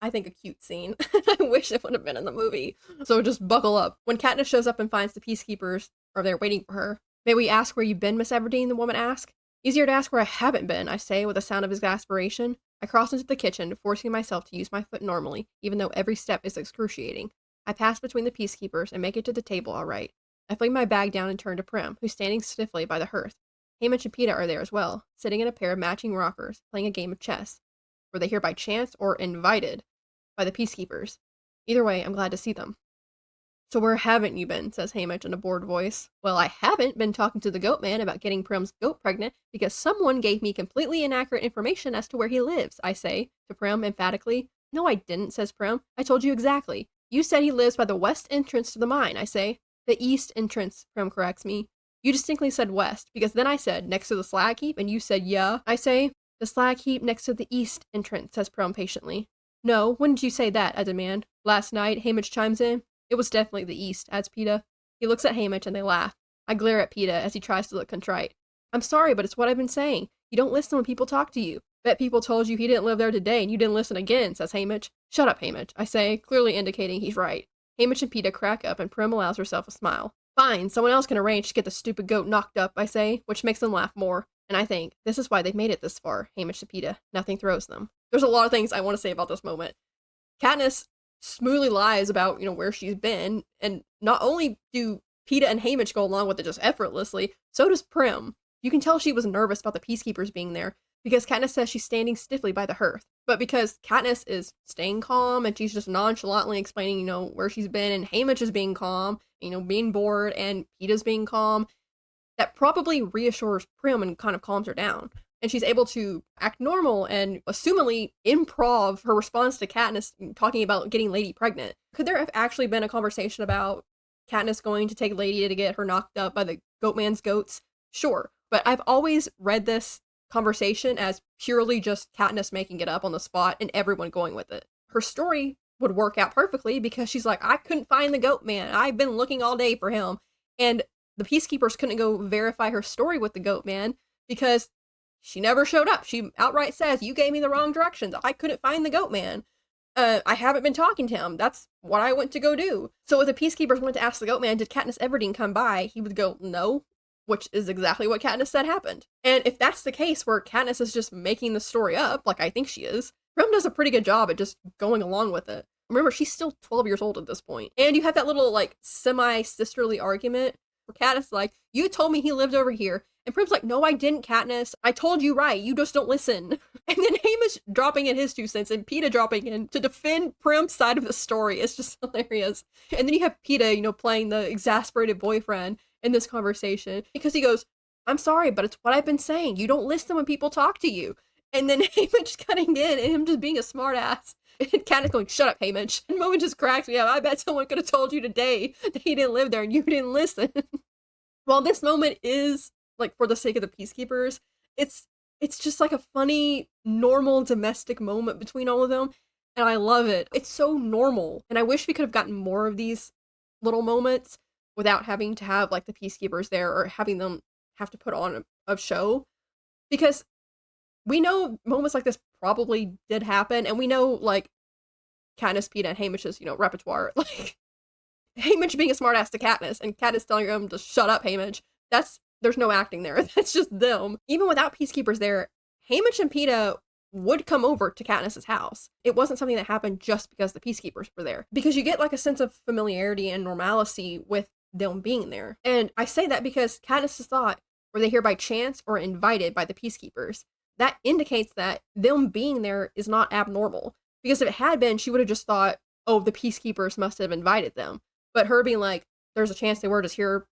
I think, a cute scene. I wish it would have been in the movie. So just buckle up. When Katniss shows up and finds the peacekeepers, or they're waiting for her, may we ask where you've been, Miss Everdeen? The woman asks. Easier to ask where I haven't been, I say, with a sound of exasperation. I cross into the kitchen, forcing myself to use my foot normally, even though every step is excruciating. I pass between the peacekeepers and make it to the table all right. I fling my bag down and turn to Prim, who's standing stiffly by the hearth. Haymitch and PETA are there as well, sitting in a pair of matching rockers, playing a game of chess. Were they here by chance or invited by the peacekeepers? Either way, I'm glad to see them. So where haven't you been? Says Haymitch in a bored voice. Well, I haven't been talking to the goat man about getting Prim's goat pregnant because someone gave me completely inaccurate information as to where he lives, I say, to Prim emphatically. No, I didn't, says Prim. I told you exactly. You said he lives by the west entrance to the mine, I say. The east entrance, Prim corrects me. You distinctly said west, because then I said, next to the slag heap, and you said, yeah. I say, the slag heap next to the east entrance, says Prim patiently. No, when did you say that? I demand. Last night, Haymitch chimes in. It was definitely the east, adds PETA. He looks at Haymitch and they laugh. I glare at PETA as he tries to look contrite. I'm sorry, but it's what I've been saying. You don't listen when people talk to you. Bet people told you he didn't live there today and you didn't listen again, says Haymitch. Shut up, Haymitch, I say, clearly indicating he's right. Haymitch and PETA crack up and Prim allows herself a smile. Fine, someone else can arrange to get the stupid goat knocked up, I say, which makes them laugh more. And I think this is why they've made it this far, Hamish to Peeta. Nothing throws them. There's a lot of things I want to say about this moment. Katniss smoothly lies about, where she's been, and not only do Peeta and Hamish go along with it just effortlessly, so does Prim. You can tell she was nervous about the Peacekeepers being there, because Katniss says she's standing stiffly by the hearth. But because Katniss is staying calm, and she's just nonchalantly explaining, where she's been, and Hamish is being calm, being bored, and Peeta's being calm, that probably reassures Prim and kind of calms her down. And she's able to act normal and assumingly improv her response to Katniss talking about getting Lady pregnant. Could there have actually been a conversation about Katniss going to take Lady to get her knocked up by the Goatman's goats? Sure. But I've always read this conversation as purely just Katniss making it up on the spot and everyone going with it. Her story would work out perfectly because she's like, I couldn't find the Goatman. I've been looking all day for him. And the Peacekeepers couldn't go verify her story with the Goatman because she never showed up. She outright says, you gave me the wrong directions. I couldn't find the Goatman. I haven't been talking to him. That's what I went to go do. So if the Peacekeepers went to ask the Goatman, did Katniss Everdeen come by? He would go, no, which is exactly what Katniss said happened. And if that's the case where Katniss is just making the story up, like I think she is, Prim does a pretty good job at just going along with it. Remember, she's still 12 years old at this point. And you have that little, semi-sisterly argument where Katniss is like, you told me he lived over here. And Prim's like, no, I didn't, Katniss. I told you right. You just don't listen. And then Hamish dropping in his 2 cents and Peeta dropping in to defend Prim's side of the story. It's just hilarious. And then you have Peeta, playing the exasperated boyfriend in this conversation because he goes, I'm sorry, but it's what I've been saying. You don't listen when people talk to you. And then Hamish cutting in and him just being a smart ass. And Katniss going, shut up, Hamish. And Moment just cracks me up. I bet someone could have told you today that he didn't live there and you didn't listen. While this moment is, for the sake of the Peacekeepers, it's just a funny, normal, domestic moment between all of them. And I love it. It's so normal. And I wish we could have gotten more of these little moments without having to have, the Peacekeepers there or having them have to put on a show. Because we know moments like this probably did happen, and we know, Katniss, Peeta, and Hamish's, repertoire. Hamish being a smartass to Katniss, and Katniss telling him to shut up, Hamish. There's no acting there. That's just them. Even without Peacekeepers there, Hamish and Peeta would come over to Katniss's house. It wasn't something that happened just because the Peacekeepers were there. Because you get, a sense of familiarity and normalcy with them being there. And I say that because Katniss' thought, were they here by chance or invited by the Peacekeepers? That indicates that them being there is not abnormal. Because if it had been, she would have just thought, oh, the Peacekeepers must have invited them. But her being like, there's a chance they were just here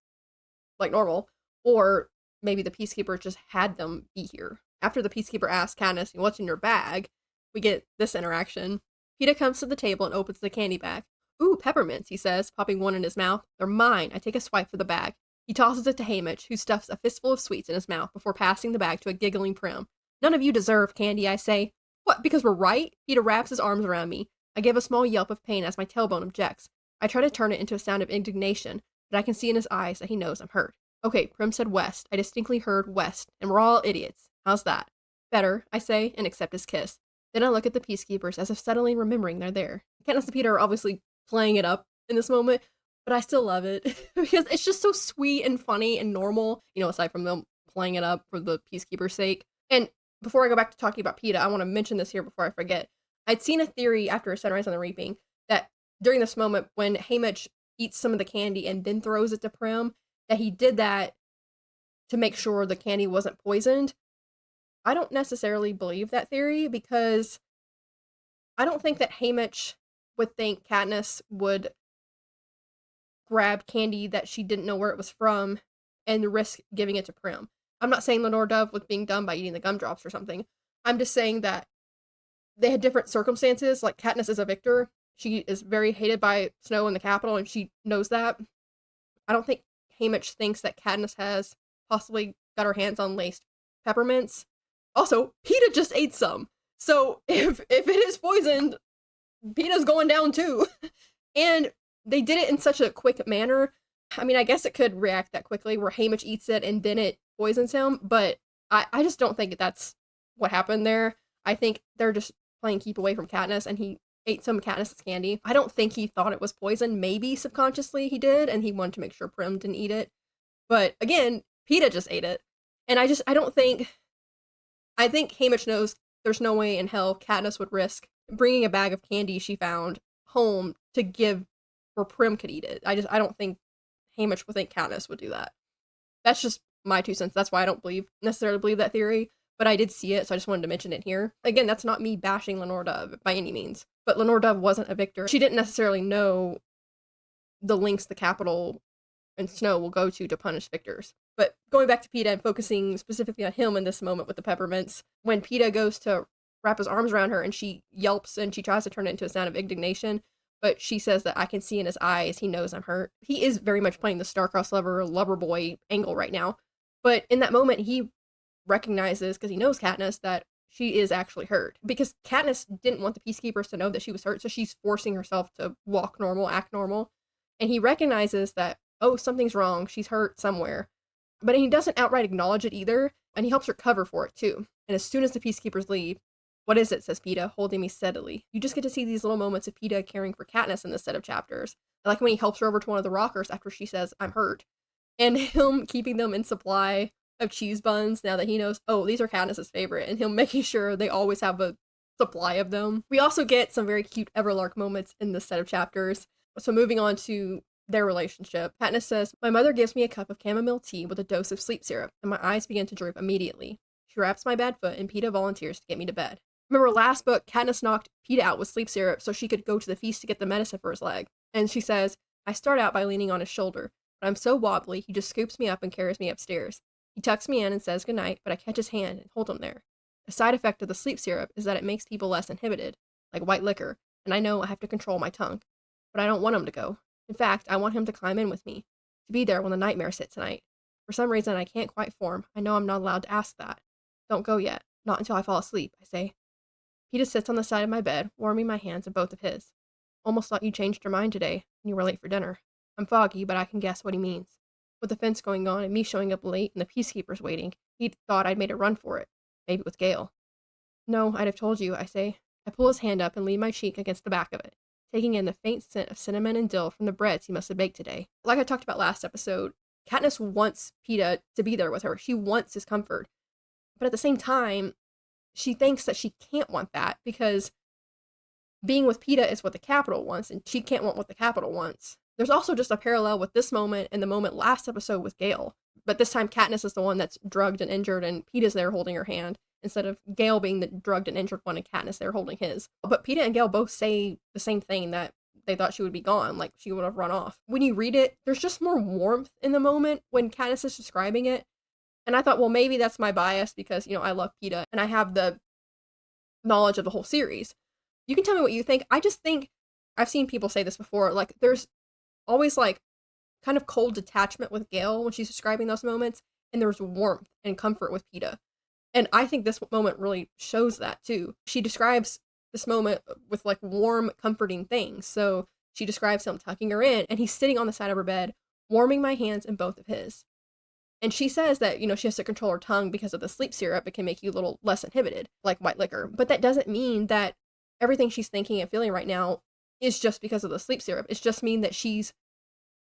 normal, or maybe the Peacekeeper just had them be here. After the Peacekeeper asks Katniss, what's in your bag, we get this interaction. Peeta comes to the table and opens the candy bag. Ooh, peppermints, he says, popping one in his mouth. They're mine. I take a swipe of the bag. He tosses it to Hamish, who stuffs a fistful of sweets in his mouth before passing the bag to a giggling Prim. None of you deserve candy, I say. What, because we're right? Peeta wraps his arms around me. I give a small yelp of pain as my tailbone objects. I try to turn it into a sound of indignation, but I can see in his eyes that he knows I'm hurt. Okay, Prim said west. I distinctly heard west, and we're all idiots. How's that? Better, I say, and accept his kiss. Then I look at the Peacekeepers as if suddenly remembering they're there. Katniss and Peeta are obviously playing it up in this moment, but I still love it because it's just so sweet and funny and normal, aside from them playing it up for the Peacekeepers' sake. And before I go back to talking about Peeta, I want to mention this here before I forget. I'd seen a theory after Sunrise on the Reaping that during this moment when Hamish eats some of the candy and then throws it to Prim, that he did that to make sure the candy wasn't poisoned. I don't necessarily believe that theory because I don't think that Hamish would think Katniss would grab candy that she didn't know where it was from and risk giving it to Prim. I'm not saying Lenore Dove was being done by eating the gumdrops or something. I'm just saying that they had different circumstances. Katniss is a victor. She is very hated by Snow in the Capitol, and she knows that. I don't think Hamish thinks that Katniss has possibly got her hands on laced peppermints. Also, Peeta just ate some. So if it is poisoned, Peeta's going down too. And they did it in such a quick manner. I mean, I guess it could react that quickly where Hamish eats it and then it poisons him, but I just don't think that's what happened there. I think they're just playing keep away from Katniss, and he ate some of Katniss's candy. I don't think he thought it was poison. Maybe subconsciously he did, and he wanted to make sure Prim didn't eat it. But again, Peeta just ate it. And I think Hamish knows there's no way in hell Katniss would risk bringing a bag of candy she found home to give where Prim could eat it. I don't think Hamish would think Katniss would do that. That's just my 2 cents. That's why I don't necessarily believe that theory, but I did see it, so I just wanted to mention it here. Again, that's not me bashing Lenore Dove by any means, but Lenore Dove wasn't a victor. She didn't necessarily know the lengths the Capitol and Snow will go to punish victors. But going back to Peeta and focusing specifically on him in this moment with the peppermints, when Peeta goes to wrap his arms around her and she yelps and she tries to turn it into a sound of indignation, but she says that I can see in his eyes he knows I'm hurt. He is very much playing the star-crossed lover boy angle right now. But in that moment, he recognizes, because he knows Katniss, that she is actually hurt. Because Katniss didn't want the Peacekeepers to know that she was hurt, so she's forcing herself to walk normal, act normal. And he recognizes that, oh, something's wrong, she's hurt somewhere. But he doesn't outright acknowledge it either, and he helps her cover for it too. And as soon as the Peacekeepers leave, "What is it?" says Peeta, holding me steadily. You just get to see these little moments of Peeta caring for Katniss in this set of chapters. Like when he helps her over to one of the rockers after she says, "I'm hurt." And him keeping them in supply of cheese buns now that he knows, oh, these are Katniss's favorite, and him making sure they always have a supply of them. We also get some very cute Everlark moments in this set of chapters. So moving on to their relationship, Katniss says, "My mother gives me a cup of chamomile tea with a dose of sleep syrup, and my eyes begin to droop immediately. She wraps my bad foot, and Peeta volunteers to get me to bed." Remember last book, Katniss knocked Peeta out with sleep syrup so she could go to the feast to get the medicine for his leg. And she says, "I start out by leaning on his shoulder, but I'm so wobbly, he just scoops me up and carries me upstairs. He tucks me in and says goodnight, but I catch his hand and hold him there. A side effect of the sleep syrup is that it makes people less inhibited, like white liquor, and I know I have to control my tongue. But I don't want him to go. In fact, I want him to climb in with me, to be there when the nightmares hit tonight. For some reason I can't quite form. I know I'm not allowed to ask that. Don't go yet. Not until I fall asleep," I say. Peeta sits on the side of my bed, warming my hands in both of his. "Almost thought you changed your mind today, and you were late for dinner." I'm foggy, but I can guess what he means. With the fence going on and me showing up late and the Peacekeepers waiting, he thought I'd made a run for it. Maybe with Gale. "No, I'd have told you," I say. I pull his hand up and lean my cheek against the back of it, taking in the faint scent of cinnamon and dill from the breads he must have baked today. Like I talked about last episode, Katniss wants Peeta to be there with her. She wants his comfort. But at the same time, she thinks that she can't want that because being with Peeta is what the Capitol wants, and she can't want what the Capitol wants. There's also just a parallel with this moment and the moment last episode with Gale. But this time Katniss is the one that's drugged and injured, and Peeta's there holding her hand, instead of Gale being the drugged and injured one and Katniss there holding his. But Peeta and Gale both say the same thing, that they thought she would be gone, like she would have run off. When you read it, there's just more warmth in the moment when Katniss is describing it. And I thought, well, maybe that's my bias because, I love Peeta and I have the knowledge of the whole series. You can tell me what you think. I just think, I've seen people say this before, like, there's always, like, kind of cold detachment with Gale when she's describing those moments, and there's warmth and comfort with Peeta. And I think this moment really shows that, too. She describes this moment with, like, warm, comforting things. So she describes him tucking her in, and he's sitting on the side of her bed, warming my hands in both of his. And she says that, she has to control her tongue because of the sleep syrup. It can make you a little less inhibited, like white liquor. But that doesn't mean that everything she's thinking and feeling right now is just because of the sleep syrup. It's just mean that she's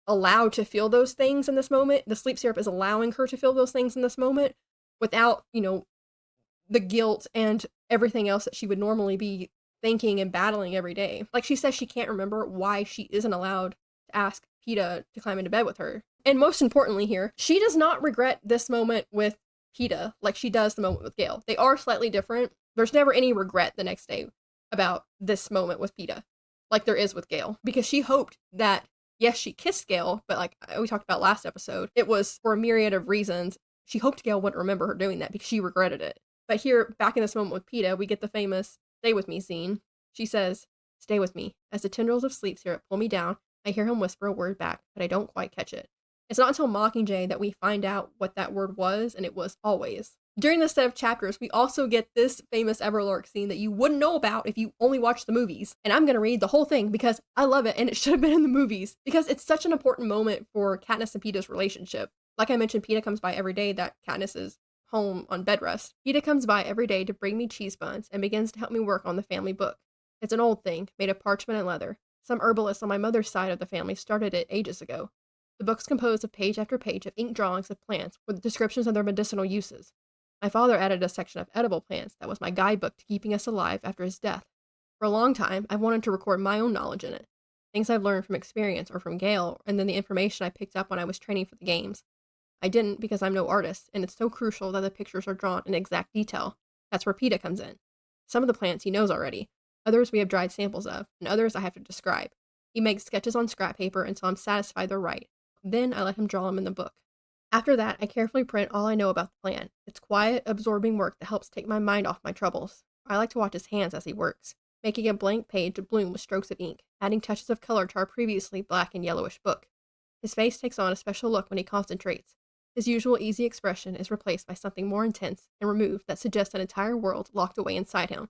allowed to feel those things in this moment. The sleep syrup is allowing her to feel those things in this moment without, the guilt and everything else that she would normally be thinking and battling every day. Like she says, she can't remember why she isn't allowed to ask Peeta to climb into bed with her. And most importantly here, she does not regret this moment with Peeta like she does the moment with Gale. They are slightly different. There's never any regret the next day about this moment with Peeta, like there is with Gale, because she hoped that, yes, she kissed Gale, but like we talked about last episode, it was for a myriad of reasons. She hoped Gale wouldn't remember her doing that because she regretted it. But here, back in this moment with Peeta, we get the famous "stay with me" scene. She says, "Stay with me." As the tendrils of sleep syrup pull me down, I hear him whisper a word back, but I don't quite catch it. It's not until Mockingjay that we find out what that word was, and it was always. During this set of chapters, we also get this famous Everlark scene that you wouldn't know about if you only watched the movies. And I'm going to read the whole thing because I love it, and it should have been in the movies, because it's such an important moment for Katniss and Peeta's relationship. Like I mentioned, Peeta comes by every day that Katniss is home on bed rest. Peeta comes by every day to bring me cheese buns and begins to help me work on the family book. It's an old thing, made of parchment and leather. Some herbalists on my mother's side of the family started it ages ago. The book's composed of page after page of ink drawings of plants with descriptions of their medicinal uses. My father added a section of edible plants that was my guidebook to keeping us alive after his death. For a long time, I've wanted to record my own knowledge in it, things I've learned from experience or from Gale, and then the information I picked up when I was training for the games. I didn't because I'm no artist, and it's so crucial that the pictures are drawn in exact detail. That's where PETA comes in. Some of the plants he knows already, others we have dried samples of, and others I have to describe. He makes sketches on scrap paper until I'm satisfied they're right. Then I let him draw them in the book. After that, I carefully print all I know about the plant. It's quiet, absorbing work that helps take my mind off my troubles. I like to watch his hands as he works, making a blank page to bloom with strokes of ink, adding touches of color to our previously black and yellowish book. His face takes on a special look when he concentrates. His usual easy expression is replaced by something more intense and removed that suggests an entire world locked away inside him.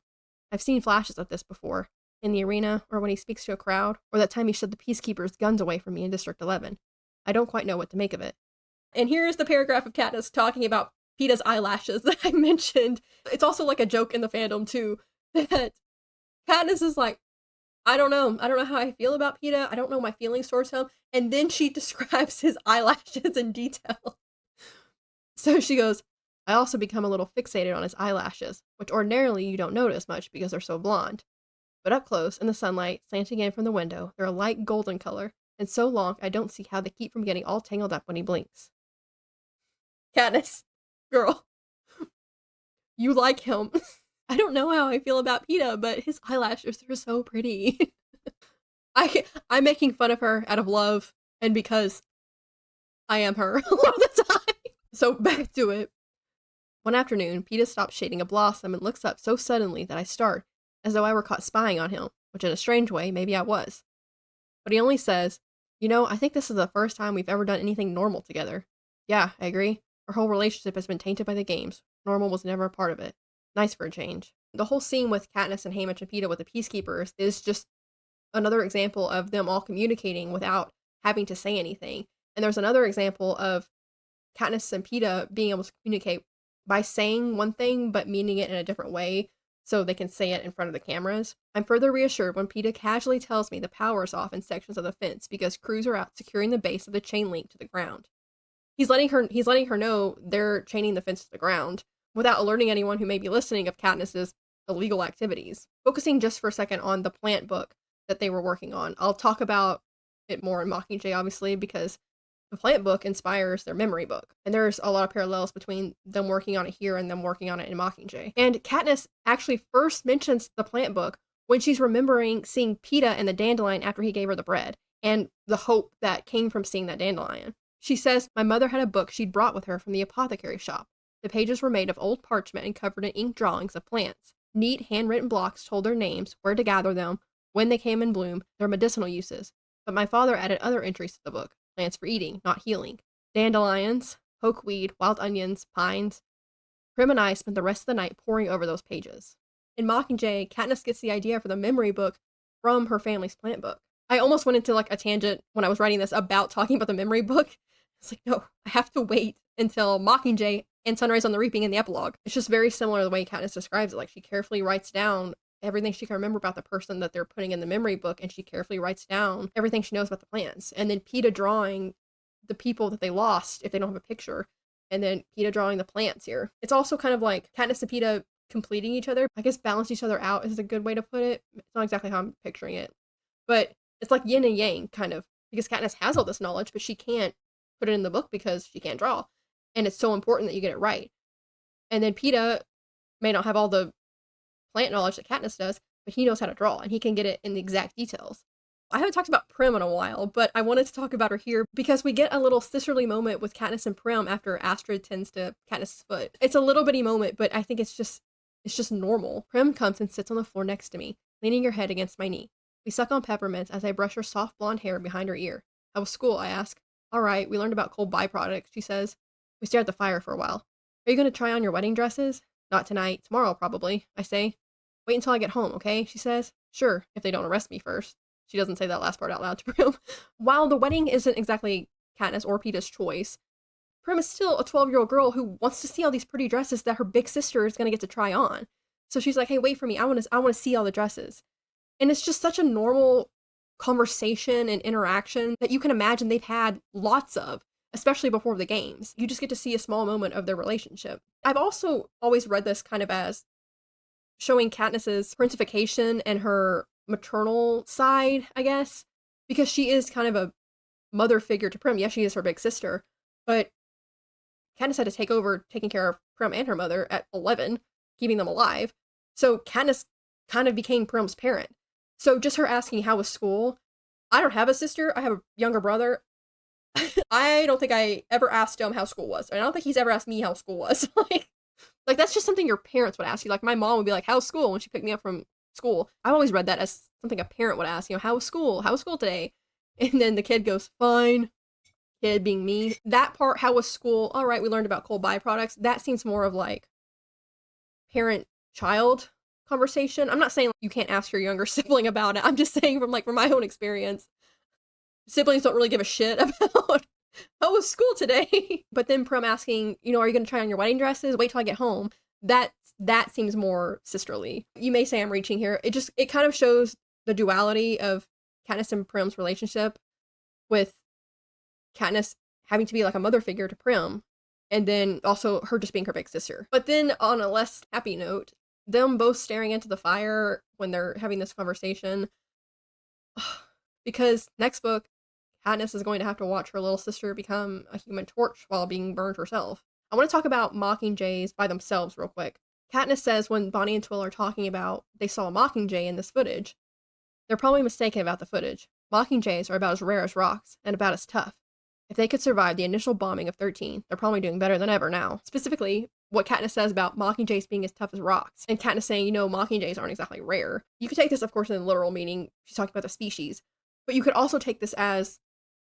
I've seen flashes of this before, in the arena, or when he speaks to a crowd, or that time he shoved the peacekeepers' guns away from me in District 11. I don't quite know what to make of it. And here's the paragraph of Katniss talking about PETA's eyelashes that I mentioned. It's also like a joke in the fandom, too, that Katniss is like, I don't know how I feel about PETA. I don't know my feelings towards him. And then she describes his eyelashes in detail. So she goes, I also become a little fixated on his eyelashes, which ordinarily you don't notice much because they're so blonde. But up close, in the sunlight, slanting in from the window, they're a light golden color, and so long I don't see how they keep from getting all tangled up when he blinks. Katniss, girl, you like him. I don't know how I feel about PETA, but his eyelashes are so pretty. I'm making fun of her out of love, and because I am her a lot of the time. So back to it. One afternoon, PETA stops shading a blossom and looks up so suddenly that I start, as though I were caught spying on him, which in a strange way, maybe I was. But he only says, I think this is the first time we've ever done anything normal together. Yeah, I agree. Our whole relationship has been tainted by the games. Normal was never a part of it. Nice for a change. The whole scene with Katniss and Haymitch and PETA with the Peacekeepers is just another example of them all communicating without having to say anything. And there's another example of Katniss and PETA being able to communicate by saying one thing but meaning it in a different way so they can say it in front of the cameras. I'm further reassured when PETA casually tells me the power is off in sections of the fence because crews are out securing the base of the chain link to the ground. He's letting her know they're chaining the fence to the ground without alerting anyone who may be listening of Katniss's illegal activities. Focusing just for a second on the plant book that they were working on. I'll talk about it more in Mockingjay, obviously, because the plant book inspires their memory book. And there's a lot of parallels between them working on it here and them working on it in Mockingjay. And Katniss actually first mentions the plant book when she's remembering seeing PETA and the dandelion after he gave her the bread, and the hope that came from seeing that dandelion. She says, my mother had a book she'd brought with her from the apothecary shop. The pages were made of old parchment and covered in ink drawings of plants. Neat handwritten blocks told their names, where to gather them, when they came in bloom, their medicinal uses. But my father added other entries to the book, plants for eating, not healing. Dandelions, pokeweed, wild onions, pines. Prim and I spent the rest of the night poring over those pages. In Mockingjay, Katniss gets the idea for the memory book from her family's plant book. I almost went into like a tangent when I was writing this about talking about the memory book. It's like, no, I have to wait until Mockingjay and Sunrise on the Reaping in the epilogue. It's just very similar to the way Katniss describes it. Like, she carefully writes down everything she can remember about the person that they're putting in the memory book, and she carefully writes down everything she knows about the plants. And then PETA drawing the people that they lost if they don't have a picture, and then PETA drawing the plants here. It's also kind of like Katniss and PETA completing each other. I guess balance each other out is a good way to put it. It's not exactly how I'm picturing it, but it's like yin and yang, kind of, because Katniss has all this knowledge, but she can't put it in the book because she can't draw. And it's so important that you get it right. And then PETA may not have all the plant knowledge that Katniss does, but he knows how to draw, and he can get it in the exact details. I haven't talked about Prim in a while, but I wanted to talk about her here because we get a little sisterly moment with Katniss and Prim after Astrid tends to Katniss' foot. It's a little bitty moment, but I think it's just normal. Prim comes and sits on the floor next to me, leaning her head against my knee. We suck on peppermints as I brush her soft blonde hair behind her ear. How was school? I ask. All right, we learned about coal byproducts, she says. We stare at the fire for a while. Are you going to try on your wedding dresses? Not tonight, tomorrow probably, I say. Wait until I get home, okay? She says. Sure, if they don't arrest me first. She doesn't say that last part out loud to Prim. While the wedding isn't exactly Katniss or PETA's choice, Prim is still a 12-year-old girl who wants to see all these pretty dresses that her big sister is going to get to try on. So she's like, hey, wait for me. I want to see all the dresses. And it's just such a normal conversation and interaction that you can imagine they've had lots of, especially before the games. You just get to see a small moment of their relationship. I've also always read this kind of as showing Katniss's parentification and her maternal side, I guess, because she is kind of a mother figure to Prim. Yes, she is her big sister, but Katniss had to take over taking care of Prim and her mother at 11, keeping them alive. So Katniss kind of became Prim's parent. So just her asking how was school. I don't have a sister. I have a younger brother. I don't think I ever asked him how school was. And I don't think he's ever asked me how school was. like that's just something your parents would ask you. Like my mom would be like, how's school? When she picked me up from school. I've always read that as something a parent would ask, how was school? How was school today? And then the kid goes, fine. Kid being me. That part, how was school? All right, we learned about coal byproducts. That seems more of like parent-child conversation. I'm not saying you can't ask your younger sibling about it. I'm just saying from my own experience. Siblings don't really give a shit about how was school today. But then Prim asking, are you going to try on your wedding dresses? Wait till I get home. That seems more sisterly. You may say I'm reaching here. It kind of shows the duality of Katniss and Prim's relationship, with Katniss having to be like a mother figure to Prim, and then also her just being her big sister. But then on a less happy note, them both staring into the fire when they're having this conversation, because next book, Katniss is going to have to watch her little sister become a Human Torch while being burned herself. I want to talk about Mockingjays by themselves real quick. Katniss says when Bonnie and Twill are talking about they saw a Mockingjay in this footage, they're probably mistaken about the footage. Mockingjays are about as rare as rocks and about as tough. If they could survive the initial bombing of 13, they're probably doing better than ever now. Specifically, what Katniss says about Mockingjays being as tough as rocks, and Katniss saying, Mockingjays aren't exactly rare. You could take this, of course, in the literal meaning. She's talking about the species. But you could also take this as,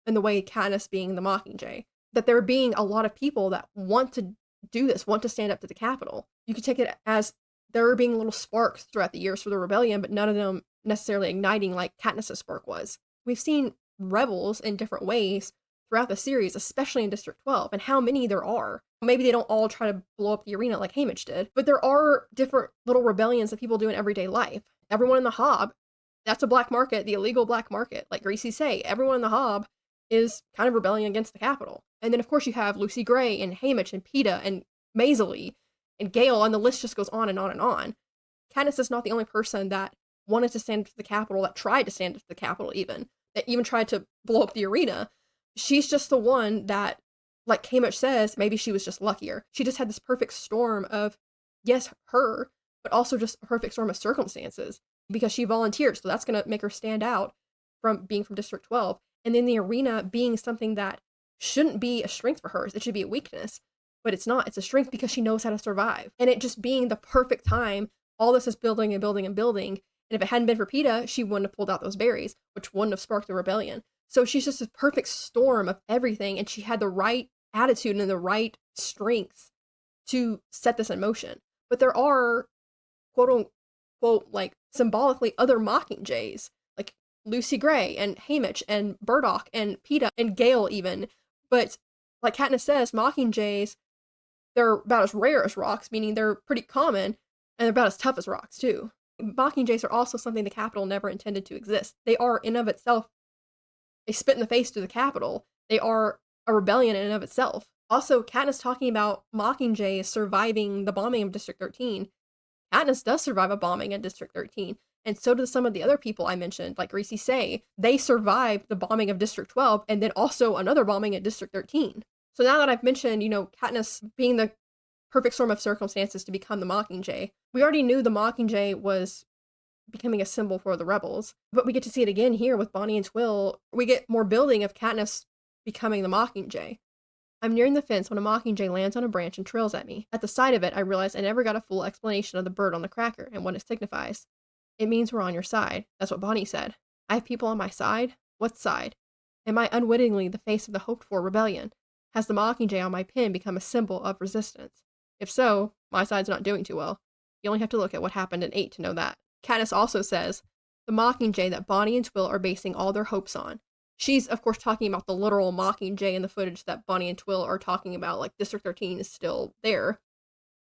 in the way Katniss being the Mockingjay, that there being a lot of people that want to do this, want to stand up to the Capitol. You could take it as there being little sparks throughout the years for the rebellion, but none of them necessarily igniting like Katniss's spark was. We've seen rebels in different ways throughout the series, especially in District 12, and how many there are. Maybe they don't all try to blow up the arena like Haymitch did, but there are different little rebellions that people do in everyday life. Everyone in the Hob, that's a black market, the illegal black market. Like Greasy say, everyone in the Hob is kind of rebelling against the Capitol. And then, of course, you have Lucy Gray and Haymitch and Peeta and Maisley and Gale, and the list just goes on and on and on. Katniss is not the only person that wanted to stand up to the Capitol, that tried to stand up to the Capitol that even tried to blow up the arena. She's just the one that, like Haymitch says, maybe she was just luckier. She just had this perfect storm of, yes, her, but also just a perfect storm of circumstances, because she volunteered, so that's going to make her stand out from being from District 12. And then the arena being something that shouldn't be a strength for her. It should be a weakness. But it's not. It's a strength because she knows how to survive. And it just being the perfect time, all this is building and building and building. And if it hadn't been for Peeta, she wouldn't have pulled out those berries, which wouldn't have sparked the rebellion. So she's just a perfect storm of everything. And she had the right attitude and the right strengths to set this in motion. But there are, quote unquote, like symbolically other Mockingjays, like Lucy Gray and Haymitch and Burdock and Peeta and Gale even. But like Katniss says, Mockingjays, they're about as rare as rocks, meaning they're pretty common, and they're about as tough as rocks too. Mockingjays are also something the Capitol never intended to exist. They are in of itself a spit in the face to the Capitol. They are a rebellion in and of itself. Also, Katniss talking about Mockingjays surviving the bombing of District 13. Katniss does survive a bombing in District 13, and so do some of the other people I mentioned, like Greasy Say. They survived the bombing of District 12, and then also another bombing at District 13. So now that I've mentioned, Katniss being the perfect storm of circumstances to become the Mockingjay, we already knew the Mockingjay was becoming a symbol for the rebels, but we get to see it again here with Bonnie and Twill. We get more building of Katniss becoming the Mockingjay. I'm nearing the fence when a Mockingjay lands on a branch and trills at me. At the sight of it, I realize I never got a full explanation of the bird on the cracker and what it signifies. It means we're on your side. That's what Bonnie said. I have people on my side? What side? Am I unwittingly the face of the hoped-for rebellion? Has the Mockingjay on my pin become a symbol of resistance? If so, my side's not doing too well. You only have to look at what happened in 8 to know that. Katniss also says, the Mockingjay that Bonnie and Twill are basing all their hopes on. She's, of course, talking about the literal Mockingjay in the footage that Bonnie and Twill are talking about, like District 13 is still there.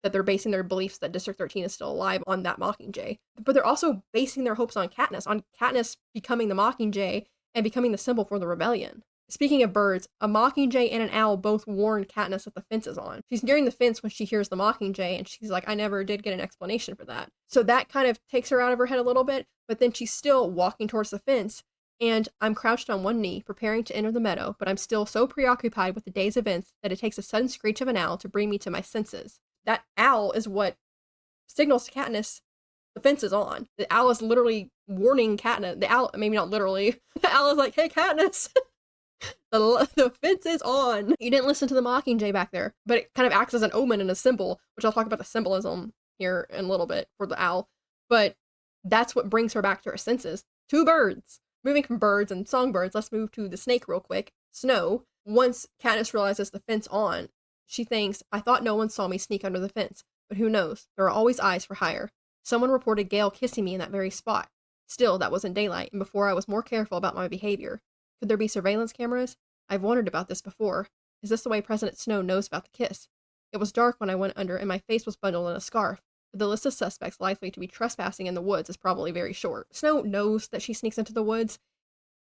that they're basing their beliefs that District 13 is still alive on that Mockingjay. But they're also basing their hopes on Katniss becoming the Mockingjay and becoming the symbol for the rebellion. Speaking of birds, a mockingjay and an owl both warn Katniss that the fence is on. She's nearing the fence when she hears the mockingjay, and she's like, I never did get an explanation for that. So that kind of takes her out of her head a little bit, but then she's still walking towards the fence, and I'm crouched on one knee, preparing to enter the meadow, but I'm still so preoccupied with the day's events that it takes a sudden screech of an owl to bring me to my senses. That owl is what signals to Katniss the fence is on. The owl is literally warning Katniss. The owl, maybe not literally. The owl is like, hey, Katniss, the fence is on. You didn't listen to the mockingjay back there, but it kind of acts as an omen and a symbol, which I'll talk about the symbolism here in a little bit for the owl. But that's what brings her back to her senses. 2 birds. Moving from birds and songbirds, let's move to the snake real quick. Snow. Once Katniss realizes the fence on, she thinks, I thought no one saw me sneak under the fence, but who knows? There are always eyes for hire. Someone reported Gale kissing me in that very spot. Still, that was in daylight, and before I was more careful about my behavior. Could there be surveillance cameras? I've wondered about this before. Is this the way President Snow knows about the kiss? It was dark when I went under, and my face was bundled in a scarf. But the list of suspects likely to be trespassing in the woods is probably very short. Snow knows that she sneaks into the woods,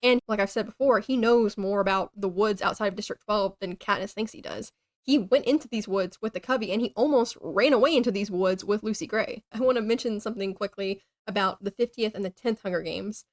and like I've said before, he knows more about the woods outside of District 12 than Katniss thinks he does. He went into these woods with the Cubby, and he almost ran away into these woods with Lucy Gray. I want to mention something quickly about the 50th and the 10th Hunger Games,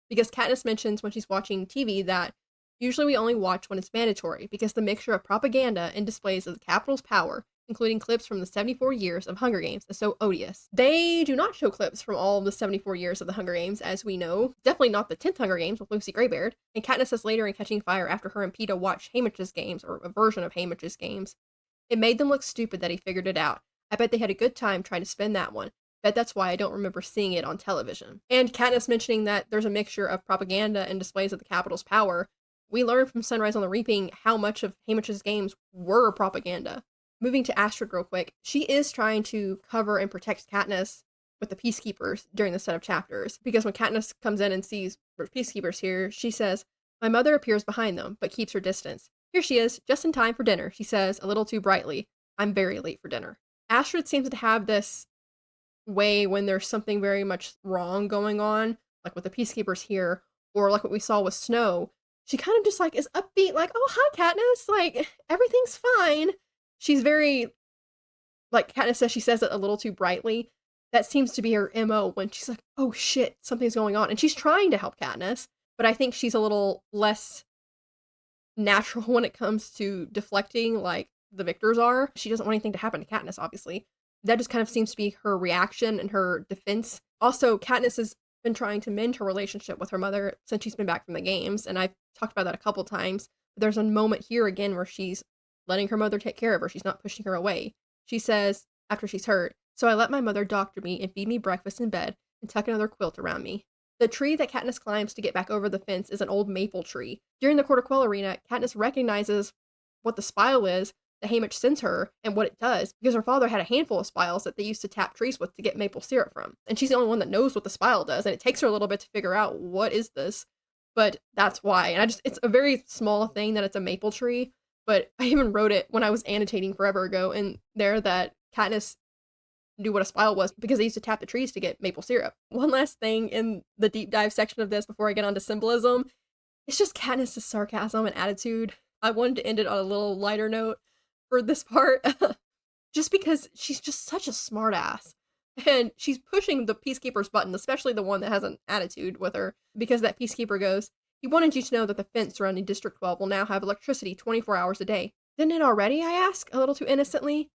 because Katniss mentions when she's watching TV that usually we only watch when it's mandatory, because the mixture of propaganda and displays of the Capitol's power, including clips from the 74 years of Hunger Games, is so odious. They do not show clips from all of the 74 years of the Hunger Games, as we know. Definitely not the 10th Hunger Games with Lucy Greybeard. And Katniss says later in Catching Fire, after her and Peeta watched Haymitch's games, or a version of Haymitch's games, it made them look stupid that he figured it out. I bet they had a good time trying to spin that one. Bet that's why I don't remember seeing it on television. And Katniss mentioning that there's a mixture of propaganda and displays of the Capitol's power. We learned from Sunrise on the Reaping how much of Haymitch's games were propaganda. Moving to Astrid real quick, she is trying to cover and protect Katniss with the Peacekeepers during the set of chapters, because when Katniss comes in and sees the Peacekeepers here, she says, my mother appears behind them, but keeps her distance. Here she is, just in time for dinner, she says, a little too brightly. I'm very late for dinner. Astrid seems to have this way when there's something very much wrong going on, like with the Peacekeepers here, or like what we saw with Snow. She kind of just like is upbeat, like, oh, hi, Katniss, like, everything's fine. She's very, like Katniss says, she says it a little too brightly. That seems to be her MO when she's like, oh shit, something's going on. And she's trying to help Katniss, but I think she's a little less natural when it comes to deflecting like the victors are. She doesn't want anything to happen to Katniss, obviously. That just kind of seems to be her reaction and her defense. Also, Katniss has been trying to mend her relationship with her mother since she's been back from the games, and I've talked about that a couple times. There's a moment here again where she's letting her mother take care of her. She's not pushing her away. She says, after she's hurt, so I let my mother doctor me and feed me breakfast in bed and tuck another quilt around me. The tree that Katniss climbs to get back over the fence is an old maple tree. During the Court of Quell arena, Katniss recognizes what the spile is that Haymitch sends her and what it does, because her father had a handful of spiles that they used to tap trees with to get maple syrup from. And she's the only one that knows what the spile does, and it takes her a little bit to figure out what is this, but that's why. And it's a very small thing that it's a maple tree, but I even wrote it when I was annotating forever ago in there that Katniss knew what a spile was because they used to tap the trees to get maple syrup. One last thing in the deep dive section of this before I get on to symbolism, it's just Katniss' sarcasm and attitude. I wanted to end it on a little lighter note for this part, just because she's just such a smartass. And she's pushing the Peacekeeper's button, especially the one that has an attitude with her, because that Peacekeeper goes, he wanted you to know that the fence surrounding District 12 will now have electricity 24 hours a day. Didn't it already, I ask, a little too innocently?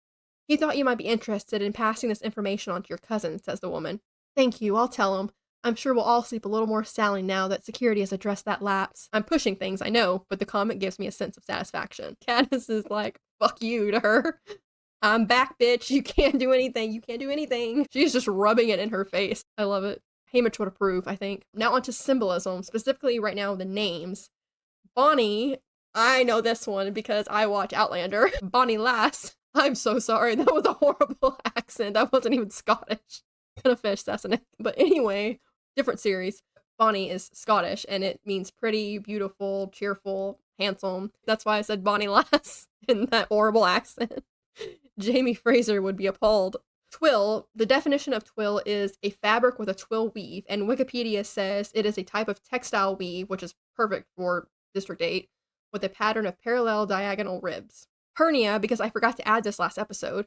He thought you might be interested in passing this information on to your cousin, says the woman. Thank you, I'll tell him. I'm sure we'll all sleep a little more soundly now that security has addressed that lapse. I'm pushing things, I know, but the comment gives me a sense of satisfaction. Katniss is like, fuck you to her. I'm back, bitch. You can't do anything. You can't do anything. She's just rubbing it in her face. I love it. Haymitch would approve, I think. Now onto symbolism, specifically right now the names. Bonnie, I know this one because I watch Outlander. Bonnie Lass. I'm so sorry. That was a horrible accent. That wasn't even Scottish. Kind of fish, Sassenach. But anyway, different series. Bonnie is Scottish, and it means pretty, beautiful, cheerful, handsome. That's why I said Bonnie Lass in that horrible accent. Jamie Fraser would be appalled. Twill, the definition of twill is a fabric with a twill weave, and Wikipedia says it is a type of textile weave, which is perfect for District 8, with a pattern of parallel diagonal ribs. Pernia, because I forgot to add this last episode,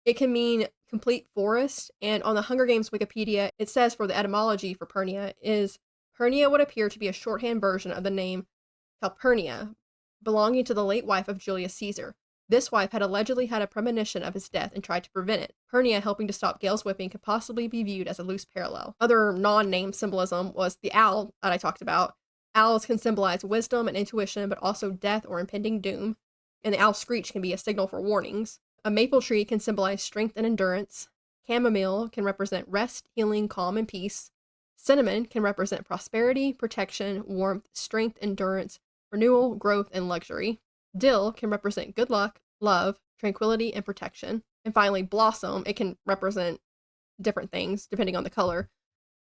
it can mean complete forest, and on the Hunger Games Wikipedia, it says for the etymology for Pernia is Pernia would appear to be a shorthand version of the name Calpurnia, belonging to the late wife of Julius Caesar. This wife had allegedly had a premonition of his death and tried to prevent it. Pernia helping to stop Gale's whipping could possibly be viewed as a loose parallel. Other non-name symbolism was the owl that I talked about. Owls can symbolize wisdom and intuition, but also death or impending doom. And the owl screech can be a signal for warnings. A maple tree can symbolize strength and endurance. Chamomile can represent rest, healing, calm, and peace. Cinnamon can represent prosperity, protection, warmth, strength, endurance, renewal, growth, and luxury. Dill can represent good luck, love, tranquility, and protection. And finally, blossom, it can represent different things depending on the color,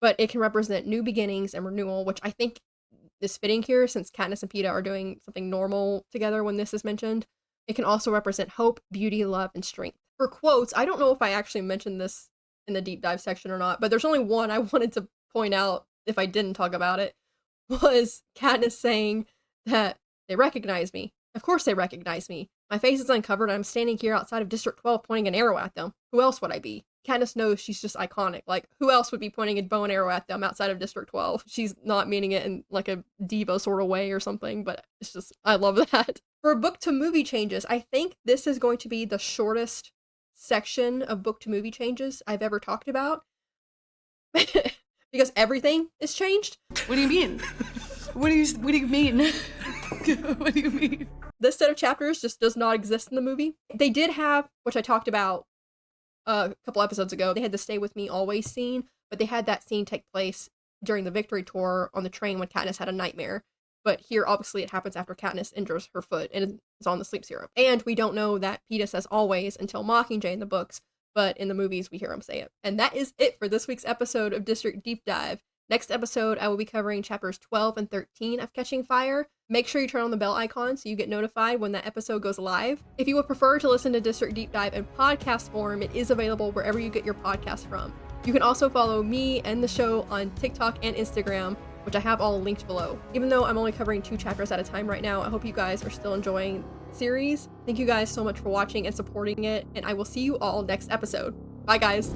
but it can represent new beginnings and renewal, which I think is fitting here since Katniss and Peeta are doing something normal together when this is mentioned. It can also represent hope, beauty, love, and strength. For quotes, I don't know if I actually mentioned this in the deep dive section or not, but there's only one I wanted to point out if I didn't talk about it, was Katniss saying that they recognize me. Of course they recognize me. My face is uncovered and I'm standing here outside of District 12 pointing an arrow at them. Who else would I be? Katniss knows she's just iconic. Like, who else would be pointing a bow and arrow at them outside of District 12? She's not meaning it in like a diva sort of way or something, but it's just, I love that. For book to movie changes, I think this is going to be the shortest section of book to movie changes I've ever talked about. Because everything is changed. What do you mean? What do you mean? What do you mean? This set of chapters just does not exist in the movie. They did have, which I talked about a couple episodes ago, they had the Stay With Me Always scene, but they had that scene take place during the victory tour on the train when Katniss had a nightmare. But here, obviously, it happens after Katniss injures her foot and is on the sleep serum. And we don't know that Peeta says always until Mockingjay in the books, but in the movies, we hear him say it. And that is it for this week's episode of District Deep Dive. Next episode, I will be covering chapters 12 and 13 of Catching Fire. Make sure you turn on the bell icon so you get notified when that episode goes live. If you would prefer to listen to District Deep Dive in podcast form, it is available wherever you get your podcast from. You can also follow me and the show on TikTok and Instagram, which I have all linked below. Even though I'm only covering 2 chapters at a time right now, I hope you guys are still enjoying the series. Thank you guys so much for watching and supporting it, and I will see you all next episode. Bye, guys.